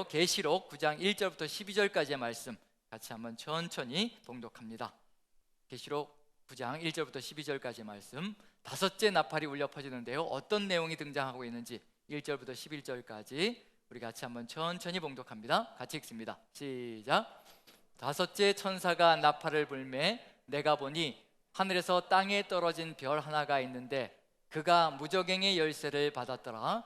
계시록 9장 1절부터 12절까지의 말씀 같이 한번 천천히 봉독합니다. 계시록 9장 1절부터 12절까지의 말씀, 다섯째 나팔이 울려 퍼지는데요, 어떤 내용이 등장하고 있는지 1절부터 11절까지 우리 같이 한번 천천히 봉독합니다. 같이 읽습니다. 시작. 다섯째 천사가 나팔을 불매 내가 보니 하늘에서 땅에 떨어진 별 하나가 있는데 그가 무저갱의 열쇠를 받았더라.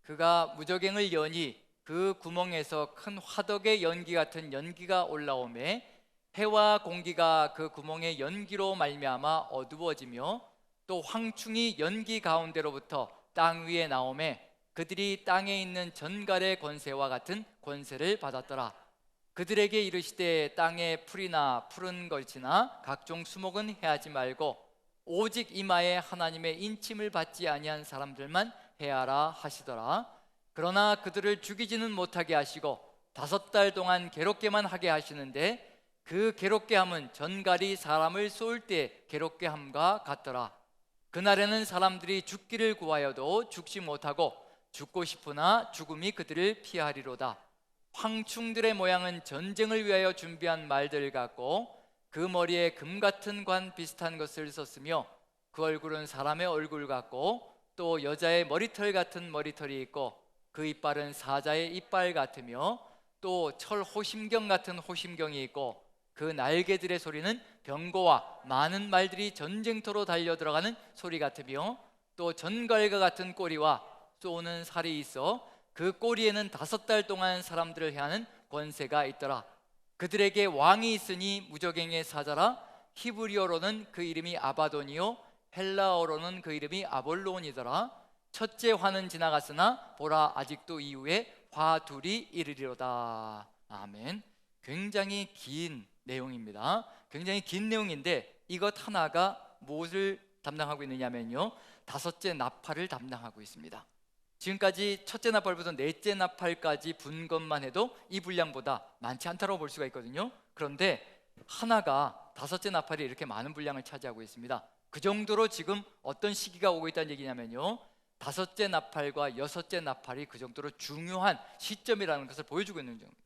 그가 무저갱을 여니 그 구멍에서 큰 화덕의 연기 같은 연기가 올라오매 해와 공기가 그 구멍의 연기로 말미암아 어두워지며 또 황충이 연기 가운데로부터 땅 위에 나오매 그들이 땅에 있는 전갈의 권세와 같은 권세를 받았더라. 그들에게 이르시되 땅에 풀이나 푸른 걸치나 각종 수목은 해하지 말고 오직 이마에 하나님의 인침을 받지 아니한 사람들만 해하라 하시더라. 그러나 그들을 죽이지는 못하게 하시고 5달 동안 괴롭게만 하게 하시는데 그 괴롭게 함은 전갈이 사람을 쏠 때 괴롭게 함과 같더라. 그날에는 사람들이 죽기를 구하여도 죽지 못하고 죽고 싶으나 죽음이 그들을 피하리로다. 황충들의 모양은 전쟁을 위하여 준비한 말들 같고 그 머리에 금 같은 관 비슷한 것을 썼으며 그 얼굴은 사람의 얼굴 같고 또 여자의 머리털 같은 머리털이 있고 그 이빨은 사자의 이빨 같으며 또 철 호심경 같은 호심경이 있고 그 날개들의 소리는 병거와 많은 말들이 전쟁터로 달려 들어가는 소리 같으며 또 전갈과 같은 꼬리와 쏘는 살이 있어 그 꼬리에는 5달 동안 사람들을 해하는 권세가 있더라. 그들에게 왕이 있으니 무저갱의 사자라. 히브리어로는 그 이름이 아바돈이요 헬라어로는 그 이름이 아볼론이더라. 첫째 화는 지나갔으나 보라 아직도 이후에 화 둘이 이르리로다. 아멘. 굉장히 긴 내용입니다. 굉장히 긴 내용인데 이것 하나가 무엇을 담당하고 있느냐면요, 5째 나팔을 담당하고 있습니다. 지금까지 첫째 나팔부터 넷째 나팔까지 분 것만 해도 이 분량보다 많지 않다고 볼 수가 있거든요. 그런데 하나가 5째 나팔이 이렇게 많은 분량을 차지하고 있습니다. 그 정도로 지금 어떤 시기가 오고 있다는 얘기냐면요, 5째 나팔과 6째 나팔이 그 정도로 중요한 시점이라는 것을 보여주고 있는 중입니다.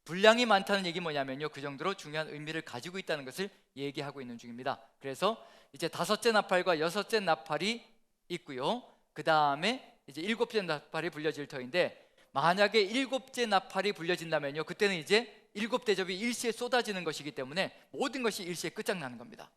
분량이 많다는 얘기 뭐냐면요, 그 정도로 중요한 의미를 가지고 있다는 것을 얘기하고 있는 중입니다. 그래서 이제 5째 나팔과 6째 나팔이 있고요, 그 다음에 이제 7째 나팔이 불려질 터인데, 만약에 7째 나팔이 불려진다면요, 그때는 이제 7대접이 일시에 쏟아지는 것이기 때문에 모든 것이 일시에 끝장나는 겁니다.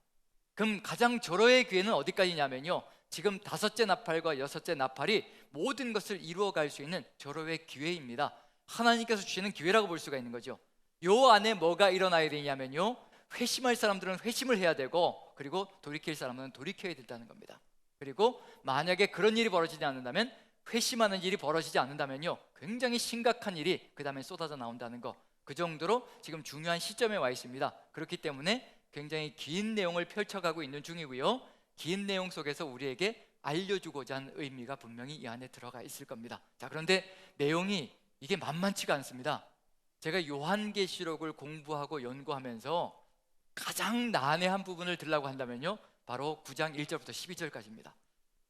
그럼 가장 절호의 기회는 어디까지냐면요, 지금 5째 나팔과 6째 나팔이 모든 것을 이루어갈 수 있는 절호의 기회입니다. 하나님께서 주시는 기회라고 볼 수가 있는 거죠. 요 안에 뭐가 일어나야 되냐면요, 회심할 사람들은 회심을 해야 되고, 그리고 돌이킬 사람은 돌이켜야 된다는 겁니다. 그리고 만약에 그런 일이 벌어지지 않는다면, 회심하는 일이 벌어지지 않는다면요, 굉장히 심각한 일이 그 다음에 쏟아져 나온다는 거, 그 정도로 지금 중요한 시점에 와 있습니다. 그렇기 때문에 굉장히 긴 내용을 펼쳐가고 있는 중이고요, 긴 내용 속에서 우리에게 알려주고자 하는 의미가 분명히 이 안에 들어가 있을 겁니다. 자, 그런데 내용이 이게 만만치가 않습니다. 제가 요한계시록을 공부하고 연구하면서 가장 난해한 부분을 들라고 한다면요, 바로 9장 1절부터 12절까지입니다.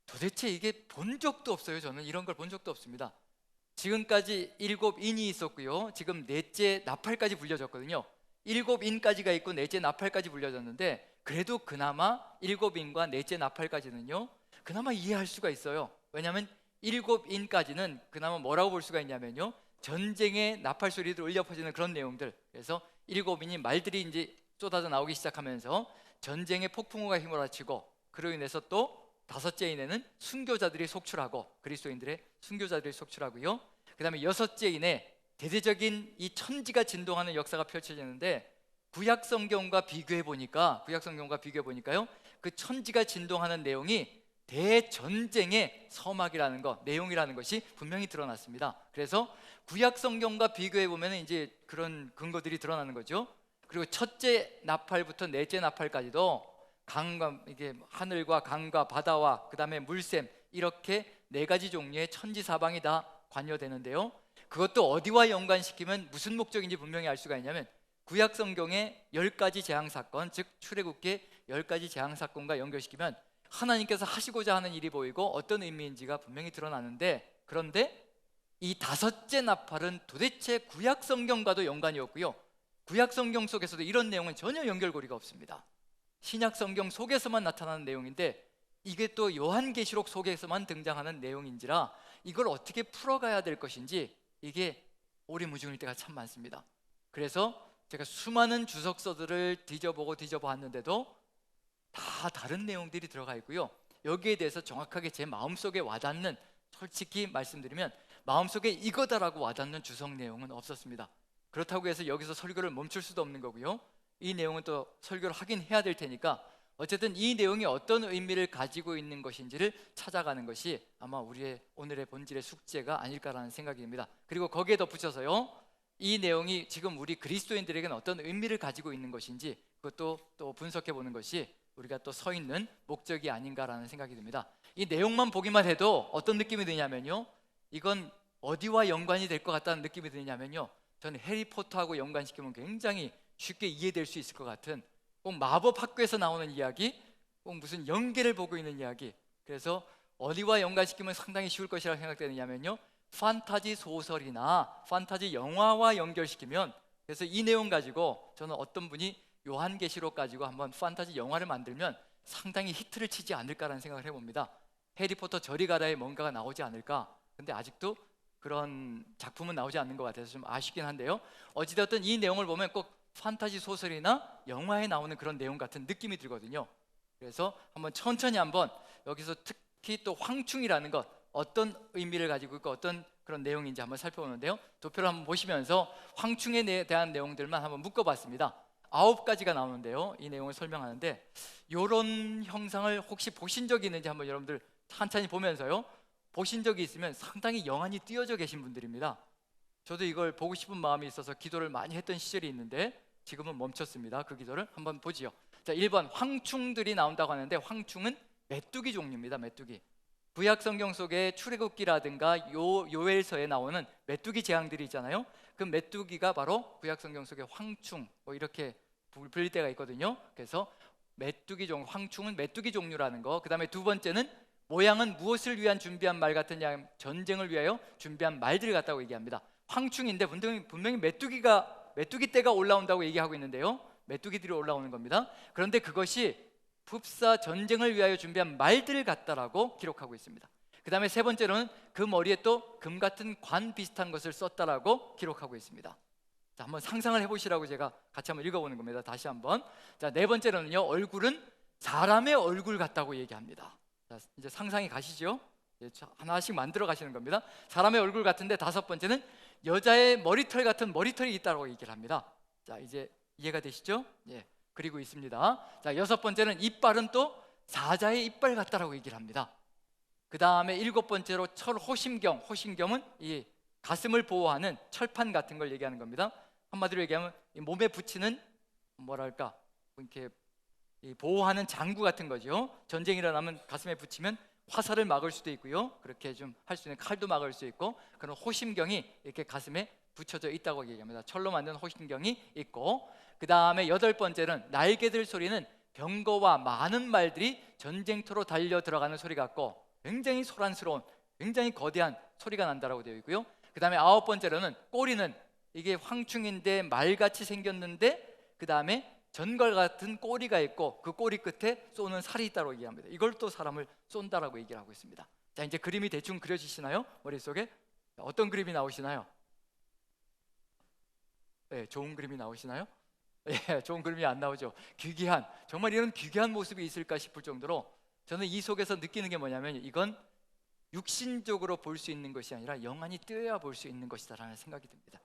도대체 이게 본 적도 없어요. 저는 이런 걸 본 적도 없습니다. 지금까지 7인이 있었고요, 지금 넷째 나팔까지 불려졌거든요. 7인까지가 있고 넷째 나팔까지 불려졌는데, 그래도 그나마 7인과 넷째 나팔까지는요, 그나마 이해할 수가 있어요. 왜냐하면 7인까지는 그나마 뭐라고 볼 수가 있냐면요, 전쟁의 나팔 소리들 울려 퍼지는 그런 내용들. 그래서 7인이 말들이 이제 쏟아져 나오기 시작하면서 전쟁의 폭풍우가 휘몰아치고, 그로 인해서 또 5째 인에는 순교자들이 속출하고, 그리스도인들의 순교자들이 속출하고요, 그 다음에 6째 인에 대대적인 이 천지가 진동하는 역사가 펼쳐지는데, 구약 성경과 비교해 보니까요, 그 천지가 진동하는 내용이 대전쟁의 서막이라는 것, 내용이라는 것이 분명히 드러났습니다. 그래서 구약 성경과 비교해 보면 이제 그런 근거들이 드러나는 거죠. 그리고 첫째 나팔부터 넷째 나팔까지도 강과, 이게 하늘과 강과 바다와 그 다음에 물샘, 이렇게 4가지 종류의 천지사방이 다 관여되는데요, 그것도 어디와 연관시키면 무슨 목적인지 분명히 알 수가 있냐면, 구약 성경의 10가지 재앙 사건, 즉 출애굽기의 10가지 재앙 사건과 연결시키면 하나님께서 하시고자 하는 일이 보이고 어떤 의미인지가 분명히 드러나는데, 그런데 이 다섯째 나팔은 도대체 구약 성경과도 연관이 없고요, 구약 성경 속에서도 이런 내용은 전혀 연결고리가 없습니다. 신약 성경 속에서만 나타나는 내용인데 이게 또 요한계시록 속에서만 등장하는 내용인지라 이걸 어떻게 풀어가야 될 것인지 이게 오리무중일 때가 참 많습니다. 그래서 제가 수많은 주석서들을 뒤져보고 뒤져봤는데도 다 다른 내용들이 들어가 있고요, 여기에 대해서 정확하게 제 마음속에 와닿는, 솔직히 말씀드리면 마음속에 이거다라고 와닿는 주석 내용은 없었습니다. 그렇다고 해서 여기서 설교를 멈출 수도 없는 거고요, 이 내용은 또 설교를 하긴 해야 될 테니까 어쨌든 이 내용이 어떤 의미를 가지고 있는 것인지를 찾아가는 것이 아마 우리의 오늘의 본질의 숙제가 아닐까라는 생각이 듭니다. 그리고 거기에 덧붙여서요, 이 내용이 지금 우리 그리스도인들에게는 어떤 의미를 가지고 있는 것인지 그것도 또 분석해 보는 것이 우리가 또 서 있는 목적이 아닌가라는 생각이 듭니다. 이 내용만 보기만 해도 어떤 느낌이 드냐면요, 이건 어디와 연관이 될 것 같다는 느낌이 드냐면요, 저는 해리포터하고 연관시키면 굉장히 쉽게 이해될 수 있을 것 같은, 꼭 마법 학교에서 나오는 이야기, 꼭 무슨 연계를 보고 있는 이야기, 그래서 어디와 연관시키면 상당히 쉬울 것이라고 생각되느냐면요, 판타지 소설이나 판타지 영화와 연결시키면, 그래서 이 내용 가지고 저는 어떤 분이 요한계시록 가지고 한번 판타지 영화를 만들면 상당히 히트를 치지 않을까라는 생각을 해봅니다. 해리포터 저리 가라에 뭔가가 나오지 않을까. 근데 아직도 그런 작품은 나오지 않는 것 같아서 좀 아쉽긴 한데요, 어찌되었든 이 내용을 보면 꼭 판타지 소설이나 영화에 나오는 그런 내용 같은 느낌이 들거든요. 그래서 한번 천천히 한번 여기서 특히 또 황충이라는 것 어떤 의미를 가지고 있고 어떤 그런 내용인지 한번 살펴보는데요, 도표를 한번 보시면서 황충에 대한 내용들만 한번 묶어봤습니다. 9가지가 나오는데요, 이 내용을 설명하는데 이런 형상을 혹시 보신 적이 있는지 한번 여러분들 천천히 보면서요, 보신 적이 있으면 상당히 영안이 띄어져 계신 분들입니다. 저도 이걸 보고 싶은 마음이 있어서 기도를 많이 했던 시절이 있는데 지금은 멈췄습니다. 그 기도를 한번 보지요. 자, 1번 황충들이 나온다고 하는데 황충은 메뚜기 종류입니다. 메뚜기. 구약 성경 속에 출애굽기라든가 요엘서에 나오는 메뚜기 재앙들이 있잖아요. 그 메뚜기가 바로 구약 성경 속에 황충 뭐 이렇게 불릴 때가 있거든요. 그래서 메뚜기 종, 황충은 메뚜기 종류라는 거. 그 다음에 두 번째는 모양은 무엇을 위한 준비한 말 같으냐, 전쟁을 위하여 준비한 말들을 갖다고 얘기합니다. 황충인데 분명히 메뚜기 떼가 올라온다고 얘기하고 있는데요, 메뚜기들이 올라오는 겁니다. 그런데 그것이 흡사 전쟁을 위하여 준비한 말들을 갖다라고 기록하고 있습니다. 그 다음에 세 번째로는 그 머리에 또 금 같은 관 비슷한 것을 썼다라고 기록하고 있습니다. 자, 한번 상상을 해보시라고 제가 같이 한번 읽어보는 겁니다. 다시 한번. 자, 네 번째로는요, 얼굴은 사람의 얼굴 같다고 얘기합니다. 자, 이제 상상이 가시죠? 하나씩 만들어 가시는 겁니다. 사람의 얼굴 같은데 다섯 번째는 여자의 머리털 같은 머리털이 있다고 얘기를 합니다. 자, 이제 이해가 되시죠? 예, 그리고 있습니다. 자, 여섯 번째는 이빨은 또 사자의 이빨 같다라고 얘기를 합니다. 그 다음에 일곱 번째로 철호심경, 호심경은 이 가슴을 보호하는 철판 같은 걸 얘기하는 겁니다. 한마디로 얘기하면 이 몸에 붙이는 뭐랄까 이렇게 보호하는 장구 같은 거죠. 전쟁이 일어나면 가슴에 붙이면 화살을 막을 수도 있고요, 그렇게 좀 할 수 있는 칼도 막을 수 있고, 그런 호심경이 이렇게 가슴에 붙여져 있다고 얘기합니다. 철로 만든 호심경이 있고, 그 다음에 여덟 번째는 날개들 소리는 병거와 많은 말들이 전쟁터로 달려 들어가는 소리 같고 굉장히 소란스러운, 굉장히 거대한 소리가 난다라고 되어 있고요. 그 다음에 아홉 번째로는 꼬리는 이게 황충인데 말같이 생겼는데 그 다음에 전갈 같은 꼬리가 있고 그 꼬리 끝에 쏘는 살이 있다고 얘기합니다. 이걸 또 사람을 쏜다라고 얘기를 하고 있습니다. 자, 이제 그림이 대충 그려지시나요? 머릿속에 어떤 그림이 나오시나요? 네, 좋은 그림이 나오시나요? 예, 좋은 그림이 안 나오죠. 귀귀한, 정말 이런 귀귀한 모습이 있을까 싶을 정도로 저는 이 속에서 느끼는 게 뭐냐면 이건 육신적으로 볼 수 있는 것이 아니라 영안이 뜨여야 볼 수 있는 것이다라는 생각이 듭니다.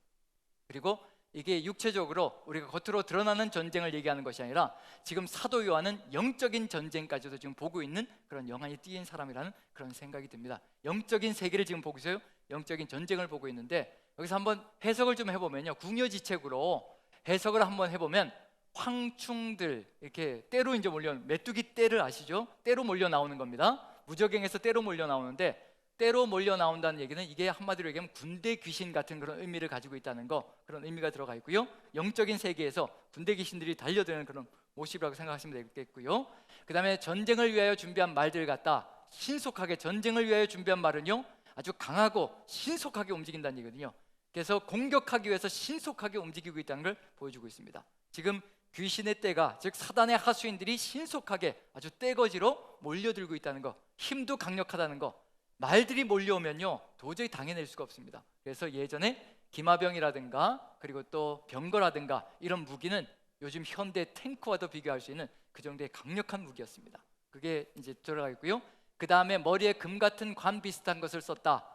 그리고 이게 육체적으로 우리가 겉으로 드러나는 전쟁을 얘기하는 것이 아니라 지금 사도 요한은 영적인 전쟁까지도 지금 보고 있는 그런 영안이 띄인 사람이라는 그런 생각이 듭니다. 영적인 세계를 지금 보고 있어요. 영적인 전쟁을 보고 있는데 여기서 한번 해석을 좀 해보면요, 궁여지책으로 해석을 한번 해보면 황충들 이렇게 떼로 이제 메뚜기 떼를 아시죠? 떼로 몰려 나오는 겁니다. 무적행에서 떼로 몰려 나오는데 떼로 몰려 나온다는 얘기는 이게 한마디로 얘기하면 군대 귀신 같은 그런 의미를 가지고 있다는 거, 그런 의미가 들어가 있고요. 영적인 세계에서 군대 귀신들이 달려드는 그런 모습이라고 생각하시면 되겠고요. 그 다음에 전쟁을 위하여 준비한 말들 같다. 신속하게 전쟁을 위하여 준비한 말은요, 아주 강하고 신속하게 움직인다는 얘기거든요. 그래서 공격하기 위해서 신속하게 움직이고 있다는 걸 보여주고 있습니다. 지금 귀신의 떼가, 즉 사단의 하수인들이 신속하게 아주 떼거지로 몰려들고 있다는 거, 힘도 강력하다는 거. 말들이 몰려오면요 도저히 당해낼 수가 없습니다. 그래서 예전에 기마병이라든가 그리고 또 병거라든가 이런 무기는 요즘 현대 탱크와도 비교할 수 있는 그 정도의 강력한 무기였습니다. 그게 이제 들어가 있고요. 그 다음에 머리에 금 같은 관 비슷한 것을 썼다.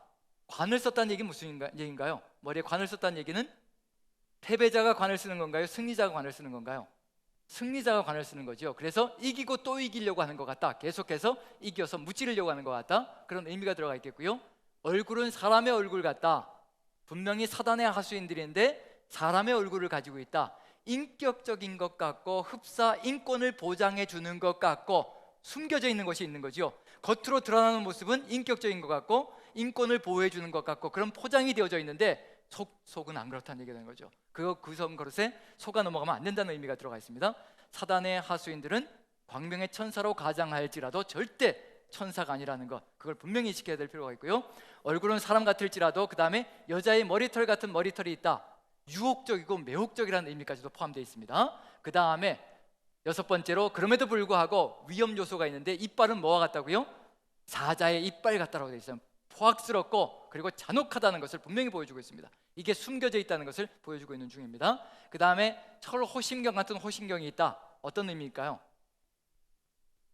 관을 썼다는 얘기는 무슨 얘기인가요? 머리에 관을 썼다는 얘기는 패배자가 관을 쓰는 건가요? 승리자가 관을 쓰는 건가요? 승리자가 관을 쓰는 거죠. 그래서 이기고 또 이기려고 하는 것 같다. 계속해서 이겨서 무찌르려고 하는 것 같다. 그런 의미가 들어가 있겠고요. 얼굴은 사람의 얼굴 같다. 분명히 사단의 하수인들인데 사람의 얼굴을 가지고 있다. 인격적인 것 같고 흡사 인권을 보장해 주는 것 같고 숨겨져 있는 것이 있는 거죠. 겉으로 드러나는 모습은 인격적인 것 같고 인권을 보호해 주는 것 같고 그런 포장이 되어져 있는데 속은 안 그렇다는 얘기가 되는 거죠. 그 그릇에 속아 넘어가면 안 된다는 의미가 들어가 있습니다. 사단의 하수인들은 광명의 천사로 가장할지라도 절대 천사가 아니라는 것, 그걸 분명히 지켜야 될 필요가 있고요. 얼굴은 사람 같을지라도 그 다음에 여자의 머리털 같은 머리털이 있다. 유혹적이고 매혹적이라는 의미까지도 포함되어 있습니다. 그 다음에 여섯 번째로 그럼에도 불구하고 위험 요소가 있는데 이빨은 뭐와 같다고요? 사자의 이빨 같다라고 되어 있어요. 포악스럽고 그리고 잔혹하다는 것을 분명히 보여주고 있습니다. 이게 숨겨져 있다는 것을 보여주고 있는 중입니다. 그 다음에 철호심경 같은 호심경이 있다. 어떤 의미일까요?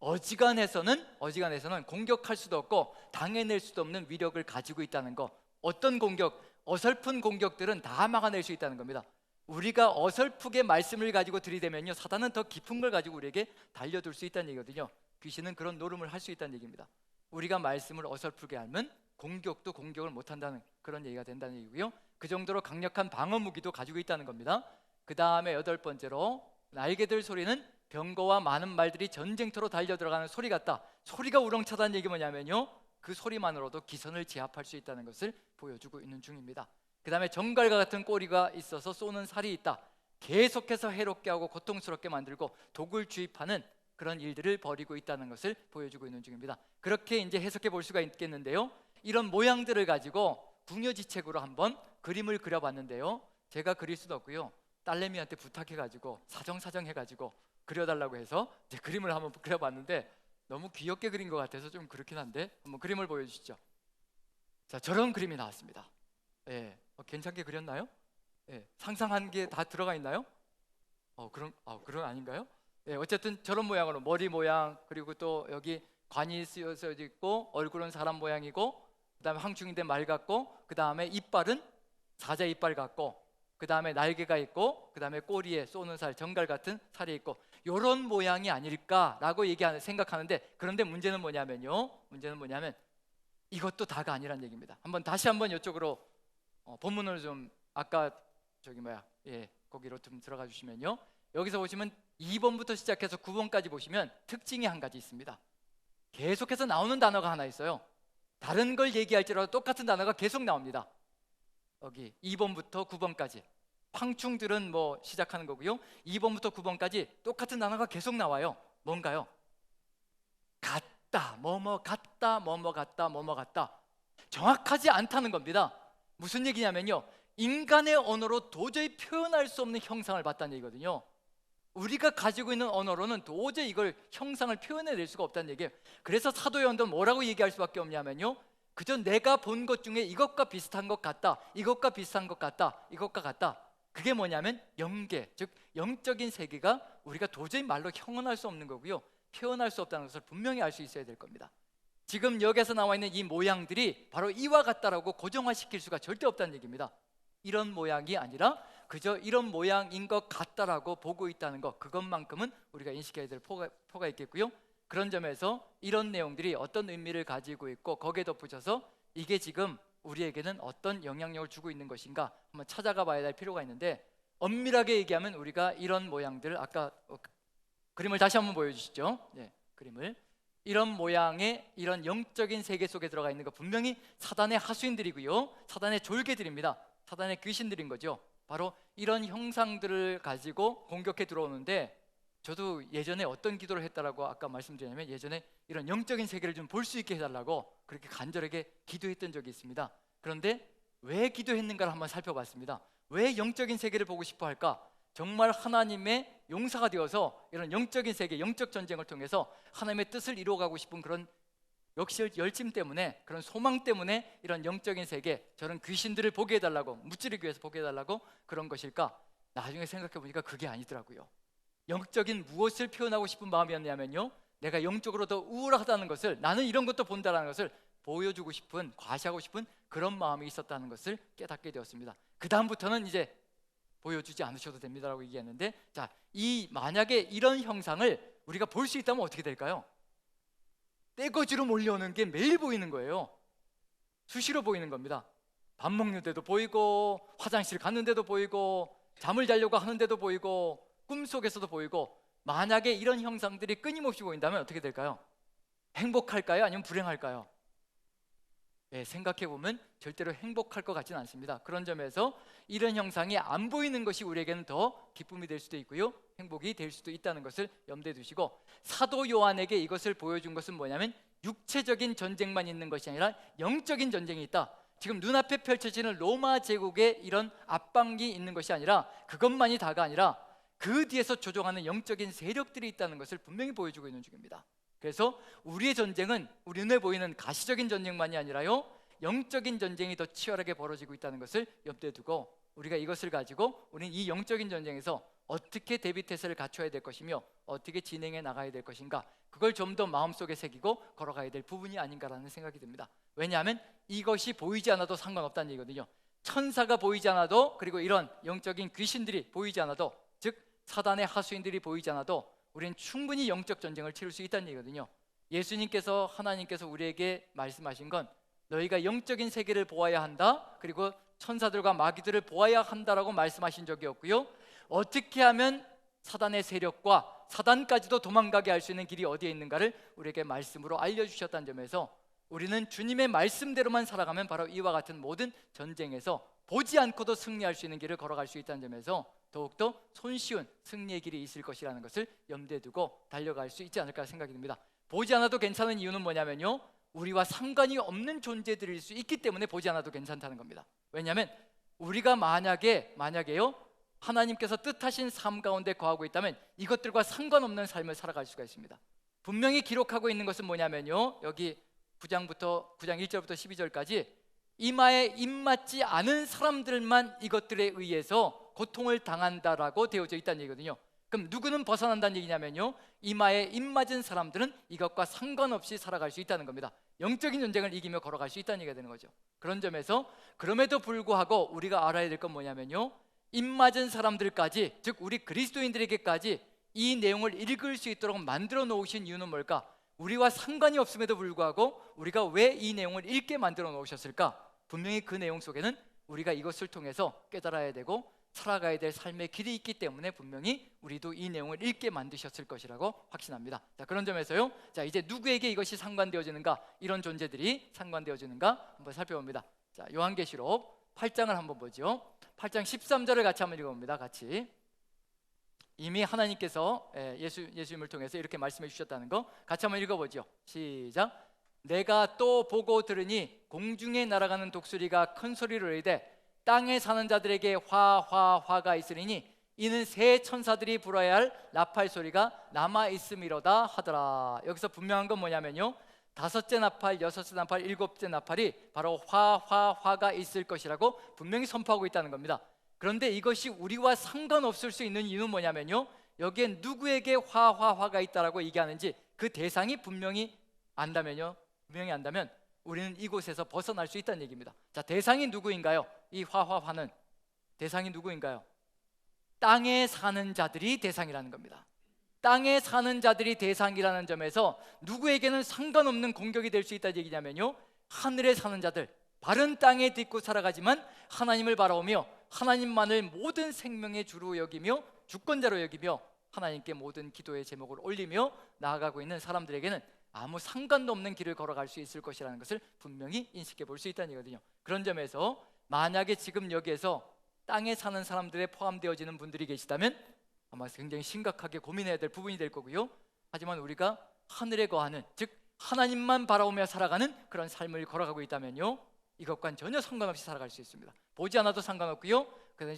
어지간해서는 공격할 수도 없고 당해낼 수도 없는 위력을 가지고 있다는 거. 어떤 공격, 어설픈 공격들은 다 막아낼 수 있다는 겁니다. 우리가 어설프게 말씀을 가지고 들이대면요 사단은 더 깊은 걸 가지고 우리에게 달려들 수 있다는 얘기거든요. 귀신은 그런 노름을 할 수 있다는 얘기입니다. 우리가 말씀을 어설프게 하면 공격도 공격을 못한다는 그런 얘기가 된다는 얘기고요. 그 정도로 강력한 방어 무기도 가지고 있다는 겁니다. 그 다음에 여덟 번째로 날개들 소리는 병거와 많은 말들이 전쟁터로 달려들어가는 소리 같다. 소리가 우렁차다는 얘기 뭐냐면요 그 소리만으로도 기선을 제압할 수 있다는 것을 보여주고 있는 중입니다. 그 다음에 정갈과 같은 꼬리가 있어서 쏘는 살이 있다. 계속해서 해롭게 하고 고통스럽게 만들고 독을 주입하는 그런 일들을 벌이고 있다는 것을 보여주고 있는 중입니다. 그렇게 이제 해석해 볼 수가 있겠는데요. 이런 모양들을 가지고 궁여지책으로 한번 그림을 그려봤는데요. 제가 그릴 수도 없고요. 딸내미한테 부탁해가지고 사정해가지고 그려달라고 해서 이제 그림을 한번 그려봤는데 너무 귀엽게 그린 것 같아서 좀 그렇긴 한데 한번 그림을 보여주시죠. 자, 저런 그림이 나왔습니다. 예, 괜찮게 그렸나요? 예, 상상한 게 다 들어가 있나요? 그런 아닌가요? 예, 어쨌든 저런 모양으로 머리 모양 그리고 또 여기 관이 쓰여져 있고 얼굴은 사람 모양이고 그 다음에 황충인데 말 같고 그 다음에 이빨은 사자 이빨 같고 그 다음에 날개가 있고 그 다음에 꼬리에 쏘는 살 정갈 같은 살이 있고 이런 모양이 아닐까라고 생각하는데 그런데 문제는 뭐냐면 이것도 다가 아니란 얘기입니다. 다시 한번 이쪽으로 본문으로 좀 아까 거기로 좀 들어가 주시면요. 여기서 보시면 2번부터 시작해서 9번까지 보시면 특징이 한 가지 있습니다. 계속해서 나오는 단어가 하나 있어요. 다른 걸 얘기할지라도 똑같은 단어가 계속 나옵니다. 여기 2번부터 9번까지 황충들은 뭐 시작하는 거고요. 2번부터 9번까지 똑같은 단어가 계속 나와요. 뭔가요? 같다, 뭐뭐 같다, 뭐뭐 같다, 뭐뭐 같다. 정확하지 않다는 겁니다. 무슨 얘기냐면요, 인간의 언어로 도저히 표현할 수 없는 형상을 봤다는 얘기거든요. 우리가 가지고 있는 언어로는 도저히 이걸 형상을 표현해낼 수가 없다는 얘기예요. 그래서 사도 요한도 뭐라고 얘기할 수밖에 없냐면요, 그저 내가 본 것 중에 이것과 비슷한 것 같다, 이것과 비슷한 것 같다, 이것과 같다. 그게 뭐냐면 영계, 즉 영적인 세계가 우리가 도저히 말로 형언할 수 없는 거고요, 표현할 수 없다는 것을 분명히 알 수 있어야 될 겁니다. 지금 여기에서 나와 있는 이 모양들이 바로 이와 같다라고 고정화시킬 수가 절대 없다는 얘기입니다. 이런 모양이 아니라 그저 이런 모양인 것 같다라고 보고 있다는 것, 그것만큼은 우리가 인식해야 될 포가 있겠고요. 그런 점에서 이런 내용들이 어떤 의미를 가지고 있고 거기에 덧붙여서 이게 지금 우리에게는 어떤 영향력을 주고 있는 것인가 한번 찾아가 봐야 될 필요가 있는데, 엄밀하게 얘기하면 우리가 이런 모양들, 아까 그림을 다시 한번 보여주시죠. 네, 그림을. 이런 모양의 이런 영적인 세계 속에 들어가 있는 거 분명히 사단의 하수인들이고요, 사단의 졸개들입니다. 사단의 귀신들인 거죠. 바로 이런 형상들을 가지고 공격해 들어오는데 저도 예전에 어떤 기도를 했다라고 아까 말씀드리냐면, 예전에 이런 영적인 세계를 좀 볼 수 있게 해달라고 그렇게 간절하게 기도했던 적이 있습니다. 그런데 왜 기도했는가를 한번 살펴봤습니다. 왜 영적인 세계를 보고 싶어 할까? 정말 하나님의 용사가 되어서 이런 영적인 세계, 영적 전쟁을 통해서 하나님의 뜻을 이루어가고 싶은 그런 역시 열심 때문에, 그런 소망 때문에 이런 영적인 세계, 저런 귀신들을 보게 해달라고, 무찌르기 위해서 보게 해달라고 그런 것일까? 나중에 생각해 보니까 그게 아니더라고요. 영적인 무엇을 표현하고 싶은 마음이었냐면요, 내가 영적으로 더 우월하다는 것을, 나는 이런 것도 본다는 것을 보여주고 싶은, 과시하고 싶은 그런 마음이 있었다는 것을 깨닫게 되었습니다. 그 다음부터는 이제 보여주지 않으셔도 됩니다라고 얘기했는데, 자, 만약에 이런 형상을 우리가 볼 수 있다면 어떻게 될까요? 떼거지로 몰려오는 게 매일 보이는 거예요. 수시로 보이는 겁니다. 밥 먹는데도 보이고, 화장실 갔는데도 보이고, 잠을 자려고 하는데도 보이고, 꿈속에서도 보이고. 만약에 이런 형상들이 끊임없이 보인다면 어떻게 될까요? 행복할까요? 아니면 불행할까요? 생각해보면 절대로 행복할 것 같지는 않습니다. 그런 점에서 이런 형상이 안 보이는 것이 우리에게는 더 기쁨이 될 수도 있고요, 행복이 될 수도 있다는 것을 염두에 두시고, 사도 요한에게 이것을 보여준 것은 뭐냐면, 육체적인 전쟁만 있는 것이 아니라 영적인 전쟁이 있다. 지금 눈앞에 펼쳐지는 로마 제국의 이런 압박이 있는 것이 아니라, 그것만이 다가 아니라 그 뒤에서 조종하는 영적인 세력들이 있다는 것을 분명히 보여주고 있는 중입니다. 그래서 우리의 전쟁은 우리 눈에 보이는 가시적인 전쟁만이 아니라요, 영적인 전쟁이 더 치열하게 벌어지고 있다는 것을 염두에 두고, 우리가 이것을 가지고 우리는 이 영적인 전쟁에서 어떻게 대비태세를 갖춰야 될 것이며 어떻게 진행해 나가야 될 것인가, 그걸 좀 더 마음속에 새기고 걸어가야 될 부분이 아닌가라는 생각이 듭니다. 왜냐하면 이것이 보이지 않아도 상관없다는 얘기거든요. 천사가 보이지 않아도, 그리고 이런 영적인 귀신들이 보이지 않아도, 즉 사단의 하수인들이 보이지 않아도 우리는 충분히 영적 전쟁을 치를 수 있다는 얘기거든요. 예수님께서, 하나님께서 우리에게 말씀하신 건, 너희가 영적인 세계를 보아야 한다, 그리고 천사들과 마귀들을 보아야 한다라고 말씀하신 적이 없고요, 어떻게 하면 사단의 세력과 사단까지도 도망가게 할 수 있는 길이 어디에 있는가를 우리에게 말씀으로 알려주셨다는 점에서, 우리는 주님의 말씀대로만 살아가면 바로 이와 같은 모든 전쟁에서 보지 않고도 승리할 수 있는 길을 걸어갈 수 있다는 점에서 더욱더 손쉬운 승리의 길이 있을 것이라는 것을 염두에 두고 달려갈 수 있지 않을까 생각이 듭니다. 보지 않아도 괜찮은 이유는 뭐냐면요, 우리와 상관이 없는 존재들일 수 있기 때문에 보지 않아도 괜찮다는 겁니다. 왜냐하면 우리가 만약에요, 하나님께서 뜻하신 삶 가운데 거하고 있다면 이것들과 상관없는 삶을 살아갈 수가 있습니다. 분명히 기록하고 있는 것은 뭐냐면요, 여기 9장 1절부터 12절까지 이마에 입맞지 않은 사람들만 이것들에 의해서 고통을 당한다라고 되어져 있다는 얘기거든요. 그럼 누구는 벗어난다는 얘기냐면요, 이마에 입맞은 사람들은 이것과 상관없이 살아갈 수 있다는 겁니다. 영적인 전쟁을 이기며 걸어갈 수 있다는 얘기가 되는 거죠. 그런 점에서 그럼에도 불구하고 우리가 알아야 될 건 뭐냐면요, 입맞은 사람들까지, 즉 우리 그리스도인들에게까지 이 내용을 읽을 수 있도록 만들어 놓으신 이유는 뭘까? 우리와 상관이 없음에도 불구하고 우리가 왜 이 내용을 읽게 만들어 놓으셨을까? 분명히 그 내용 속에는 우리가 이것을 통해서 깨달아야 되고 살아가야 될 삶의 길이 있기 때문에 분명히 우리도 이 내용을 읽게 만드셨을 것이라고 확신합니다. 자, 그런 점에서요, 자, 이제 누구에게 이것이 상관되어지는가, 이런 존재들이 상관되어지는가 한번 살펴봅니다. 자, 요한계시록 8장을 한번 보죠. 8장 13절을 같이 한번 읽어봅니다. 같이. 이미 하나님께서 예수님을 통해서 이렇게 말씀해 주셨다는 거 같이 한번 읽어보죠. 시작. 내가 또 보고 들으니 공중에 날아가는 독수리가 큰 소리로 이르되 땅에 사는 자들에게 화가 있으리니 이는 새 천사들이 불어야 할 나팔 소리가 남아 있음이로다 하더라. 여기서 분명한 건 뭐냐면요, 다섯째 나팔, 여섯째 나팔, 일곱째 나팔이 바로 화가 있을 것이라고 분명히 선포하고 있다는 겁니다. 그런데 이것이 우리와 상관없을 수 있는 이유는 뭐냐면요, 여기에 누구에게 화가 있다라고 얘기하는지 그 대상이 분명히 안다면 우리는 이곳에서 벗어날 수 있다는 얘기입니다. 자, 대상이 누구인가요? 이 화는 대상이 누구인가요? 땅에 사는 자들이 대상이라는 겁니다. 땅에 사는 자들이 대상이라는 점에서 누구에게는 상관없는 공격이 될 수 있다는 얘기냐면요, 하늘에 사는 자들, 바른 땅에 딛고 살아가지만 하나님을 바라보며 하나님만을 모든 생명의 주로 여기며 주권자로 여기며 하나님께 모든 기도의 제목을 올리며 나아가고 있는 사람들에게는 아무 상관도 없는 길을 걸어갈 수 있을 것이라는 것을 분명히 인식해 볼 수 있다는 얘기거든요. 그런 점에서 만약에 지금 여기에서 땅에 사는 사람들에 포함되어지는 분들이 계시다면 아마 굉장히 심각하게 고민해야 될 부분이 될 거고요. 하지만 우리가 하늘에 거하는, 즉 하나님만 바라보며 살아가는 그런 삶을 걸어가고 있다면요, 이것과는 전혀 상관없이 살아갈 수 있습니다. 보지 않아도 상관없고요.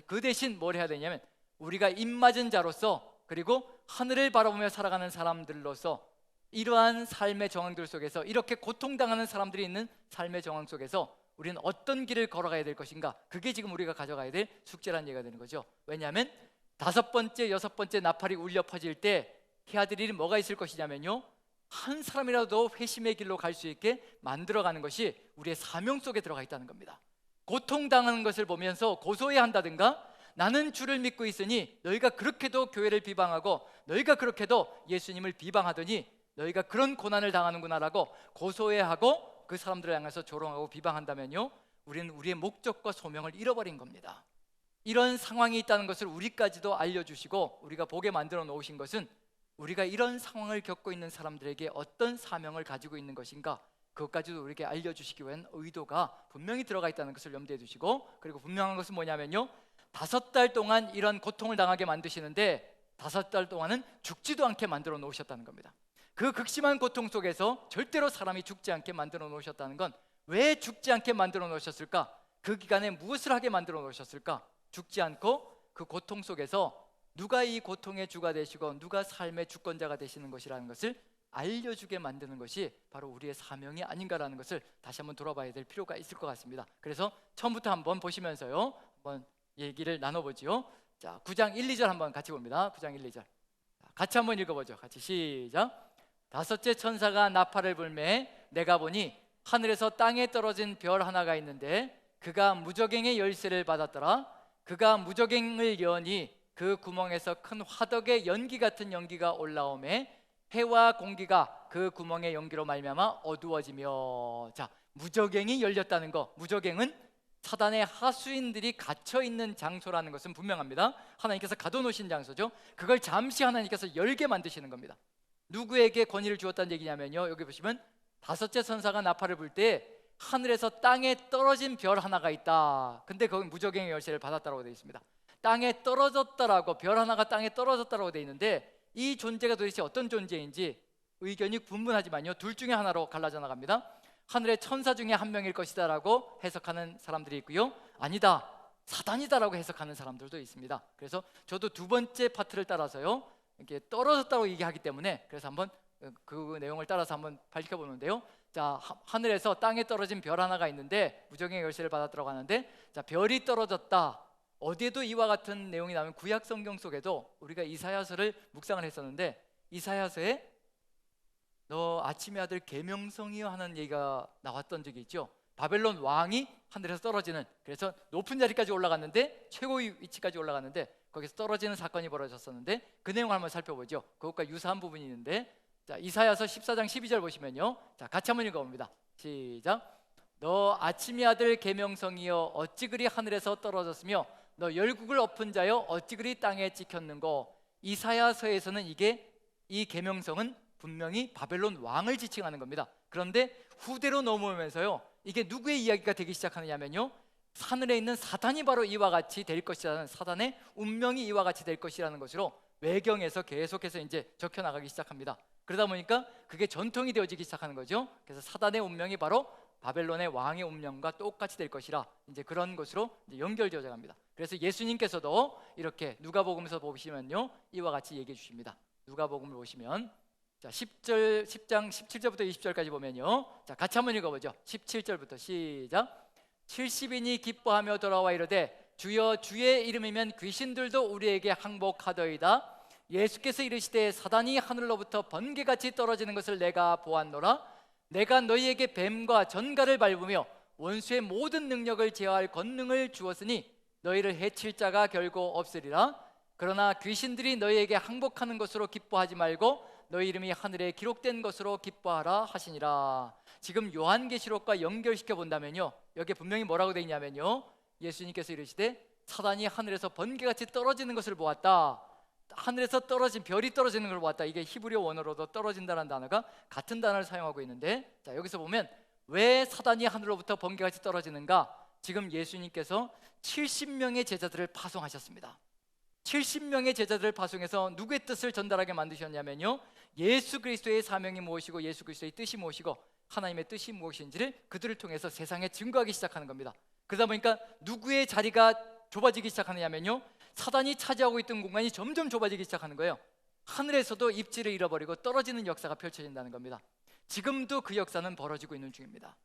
그 대신 뭘 해야 되냐면, 우리가 입맞은 자로서, 그리고 하늘을 바라보며 살아가는 사람들로서 이러한 삶의 정황들 속에서, 이렇게 고통당하는 사람들이 있는 삶의 정황 속에서 우리는 어떤 길을 걸어가야 될 것인가, 그게 지금 우리가 가져가야 될 숙제라는 얘기가 되는 거죠. 왜냐하면 5번째, 6번째 나팔이 울려 퍼질 때 해야 될 일이 뭐가 있을 것이냐면요, 한 사람이라도 회심의 길로 갈 수 있게 만들어가는 것이 우리의 사명 속에 들어가 있다는 겁니다. 고통당하는 것을 보면서 고소해야 한다든가, 나는 주를 믿고 있으니 너희가 그렇게도 교회를 비방하고 너희가 그렇게도 예수님을 비방하더니 너희가 그런 고난을 당하는구나라고 고소해하고 그 사람들을 향해서 조롱하고 비방한다면요, 우리는 우리의 목적과 소명을 잃어버린 겁니다. 이런 상황이 있다는 것을 우리까지도 알려주시고 우리가 보게 만들어 놓으신 것은, 우리가 이런 상황을 겪고 있는 사람들에게 어떤 사명을 가지고 있는 것인가, 그것까지도 우리에게 알려주시기 위한 의도가 분명히 들어가 있다는 것을 염두에 두시고, 그리고 분명한 것은 뭐냐면요, 5달 동안 이런 고통을 당하게 만드시는데 5달 동안은 죽지도 않게 만들어 놓으셨다는 겁니다. 그 극심한 고통 속에서 절대로 사람이 죽지 않게 만들어 놓으셨다는 건, 왜 죽지 않게 만들어 놓으셨을까? 그 기간에 무엇을 하게 만들어 놓으셨을까? 죽지 않고 그 고통 속에서 누가 이 고통의 주가 되시고 누가 삶의 주권자가 되시는 것이라는 것을 알려주게 만드는 것이 바로 우리의 사명이 아닌가라는 것을 다시 한번 돌아봐야 될 필요가 있을 것 같습니다. 그래서 처음부터 한번 보시면서요, 한번 얘기를 나눠보지요. 자, 9장 1, 2절 한번 같이 봅니다. 9장 1, 2절 같이 한번 읽어보죠. 같이 시작. 5째 천사가 나팔을 불매 내가 보니 하늘에서 땅에 떨어진 별 하나가 있는데 그가 무저갱의 열쇠를 받았더라. 그가 무저갱을 여니 그 구멍에서 큰 화덕의 연기 같은 연기가 올라오매 해와 공기가 그 구멍의 연기로 말미암아 어두워지며. 자, 무저갱이 열렸다는 거, 무저갱은 사단의 하수인들이 갇혀 있는 장소라는 것은 분명합니다. 하나님께서 가둬놓으신 장소죠. 그걸 잠시 하나님께서 열게 만드시는 겁니다. 누구에게 권위를 주었다는 얘기냐면요, 여기 보시면 5째 천사가 나팔을 불 때 하늘에서 땅에 떨어진 별 하나가 있다. 근데 거기 무저갱의 열쇠를 받았다고 되어 있습니다. 땅에 떨어졌다라고, 별 하나가 땅에 떨어졌다라고 되어 있는데, 이 존재가 도대체 어떤 존재인지 의견이 분분하지만요, 둘 중에 하나로 갈라져 나갑니다. 하늘의 천사 중에 한 명일 것이다 라고 해석하는 사람들이 있고요, 아니다, 사단이다 라고 해석하는 사람들도 있습니다. 그래서 저도 두 번째 파트를 따라서요, 이렇게 떨어졌다고 얘기하기 때문에, 그래서 한번 그 내용을 따라서 한번 밝혀보는데요. 자, 하늘에서 땅에 떨어진 별 하나가 있는데 무저갱의 열쇠를 받았다고 하는데, 자, 별이 떨어졌다. 어디에도 이와 같은 내용이 나오면 구약 성경 속에도 우리가 이사야서를 묵상을 했었는데, 이사야서에 너 아침의 아들 계명성이여 하는 얘기가 나왔던 적이 있죠. 바벨론 왕이 하늘에서 떨어지는, 그래서 높은 자리까지 올라갔는데, 최고의 위치까지 올라갔는데 거기서 떨어지는 사건이 벌어졌었는데, 그 내용을 한번 살펴보죠. 그것과 유사한 부분이 있는데, 자, 이사야서 14장 12절 보시면요, 자, 같이 한번 읽어봅니다. 시작. 너 아침의 아들 계명성이여 어찌 그리 하늘에서 떨어졌으며 너 열국을 엎은 자여 어찌 그리 땅에 찍혔는고. 이사야서에서는 이 계명성은 분명히 바벨론 왕을 지칭하는 겁니다. 그런데 후대로 넘어오면서요, 이게 누구의 이야기가 되기 시작하느냐면요, 하늘에 있는 사단이 바로 이와 같이 될 것이라는, 사단의 운명이 이와 같이 될 것이라는 것으로 외경에서 계속해서 이제 적혀 나가기 시작합니다. 그러다 보니까 그게 전통이 되어지기 시작하는 거죠. 그래서 사단의 운명이 바로 바벨론의 왕의 운명과 똑같이 될 것이라, 이제 그런 것으로 이제 연결되어져 갑니다. 그래서 예수님께서도 이렇게 누가복음에서 보시면요, 이와 같이 얘기해 주십니다. 누가복음을 보시면, 자, 10장 17절부터 20절까지 보면요, 자, 같이 한번 읽어보죠. 17절부터 시작. 70인이 기뻐하며 돌아와 이르되 주여 주의 이름이면 귀신들도 우리에게 항복하더이다. 예수께서 이르시되 사단이 하늘로부터 번개같이 떨어지는 것을 내가 보았노라. 내가 너희에게 뱀과 전갈을 밟으며 원수의 모든 능력을 제어할 권능을 주었으니 너희를 해칠 자가 결코 없으리라. 그러나 귀신들이 너희에게 항복하는 것으로 기뻐하지 말고 너희 이름이 하늘에 기록된 것으로 기뻐하라 하시니라. 지금 요한계시록과 연결시켜 본다면요, 여기에 분명히 뭐라고 되어 있냐면요, 예수님께서 이르시되 사단이 하늘에서 번개같이 떨어지는 것을 보았다. 하늘에서 떨어진 별이 떨어지는 걸 보았다. 이게 히브리어 원어로도 떨어진다는 단어가 같은 단어를 사용하고 있는데, 자, 여기서 보면 왜 사단이 하늘로부터 번개같이 떨어지는가? 지금 예수님께서 70명의 제자들을 파송하셨습니다. 70명의 제자들을 파송해서 누구의 뜻을 전달하게 만드셨냐면요, 예수 그리스도의 사명이 무엇이고 예수 그리스도의 뜻이 무엇이고 하나님의 뜻이 무엇인지를 그들을 통해서 세상에 증거하기 시작하는 겁니다. 그러다 보니까 누구의 자리가 좁아지기 시작하느냐면요, 사단이 차지하고 있던 공간이 점점 좁아지기 시작하는 거예요. 하늘에서도 입지를 잃어버리고 떨어지는 역사가 펼쳐진다는 겁니다. 지금도 그 역사는 벌어지고 있는 중입니다.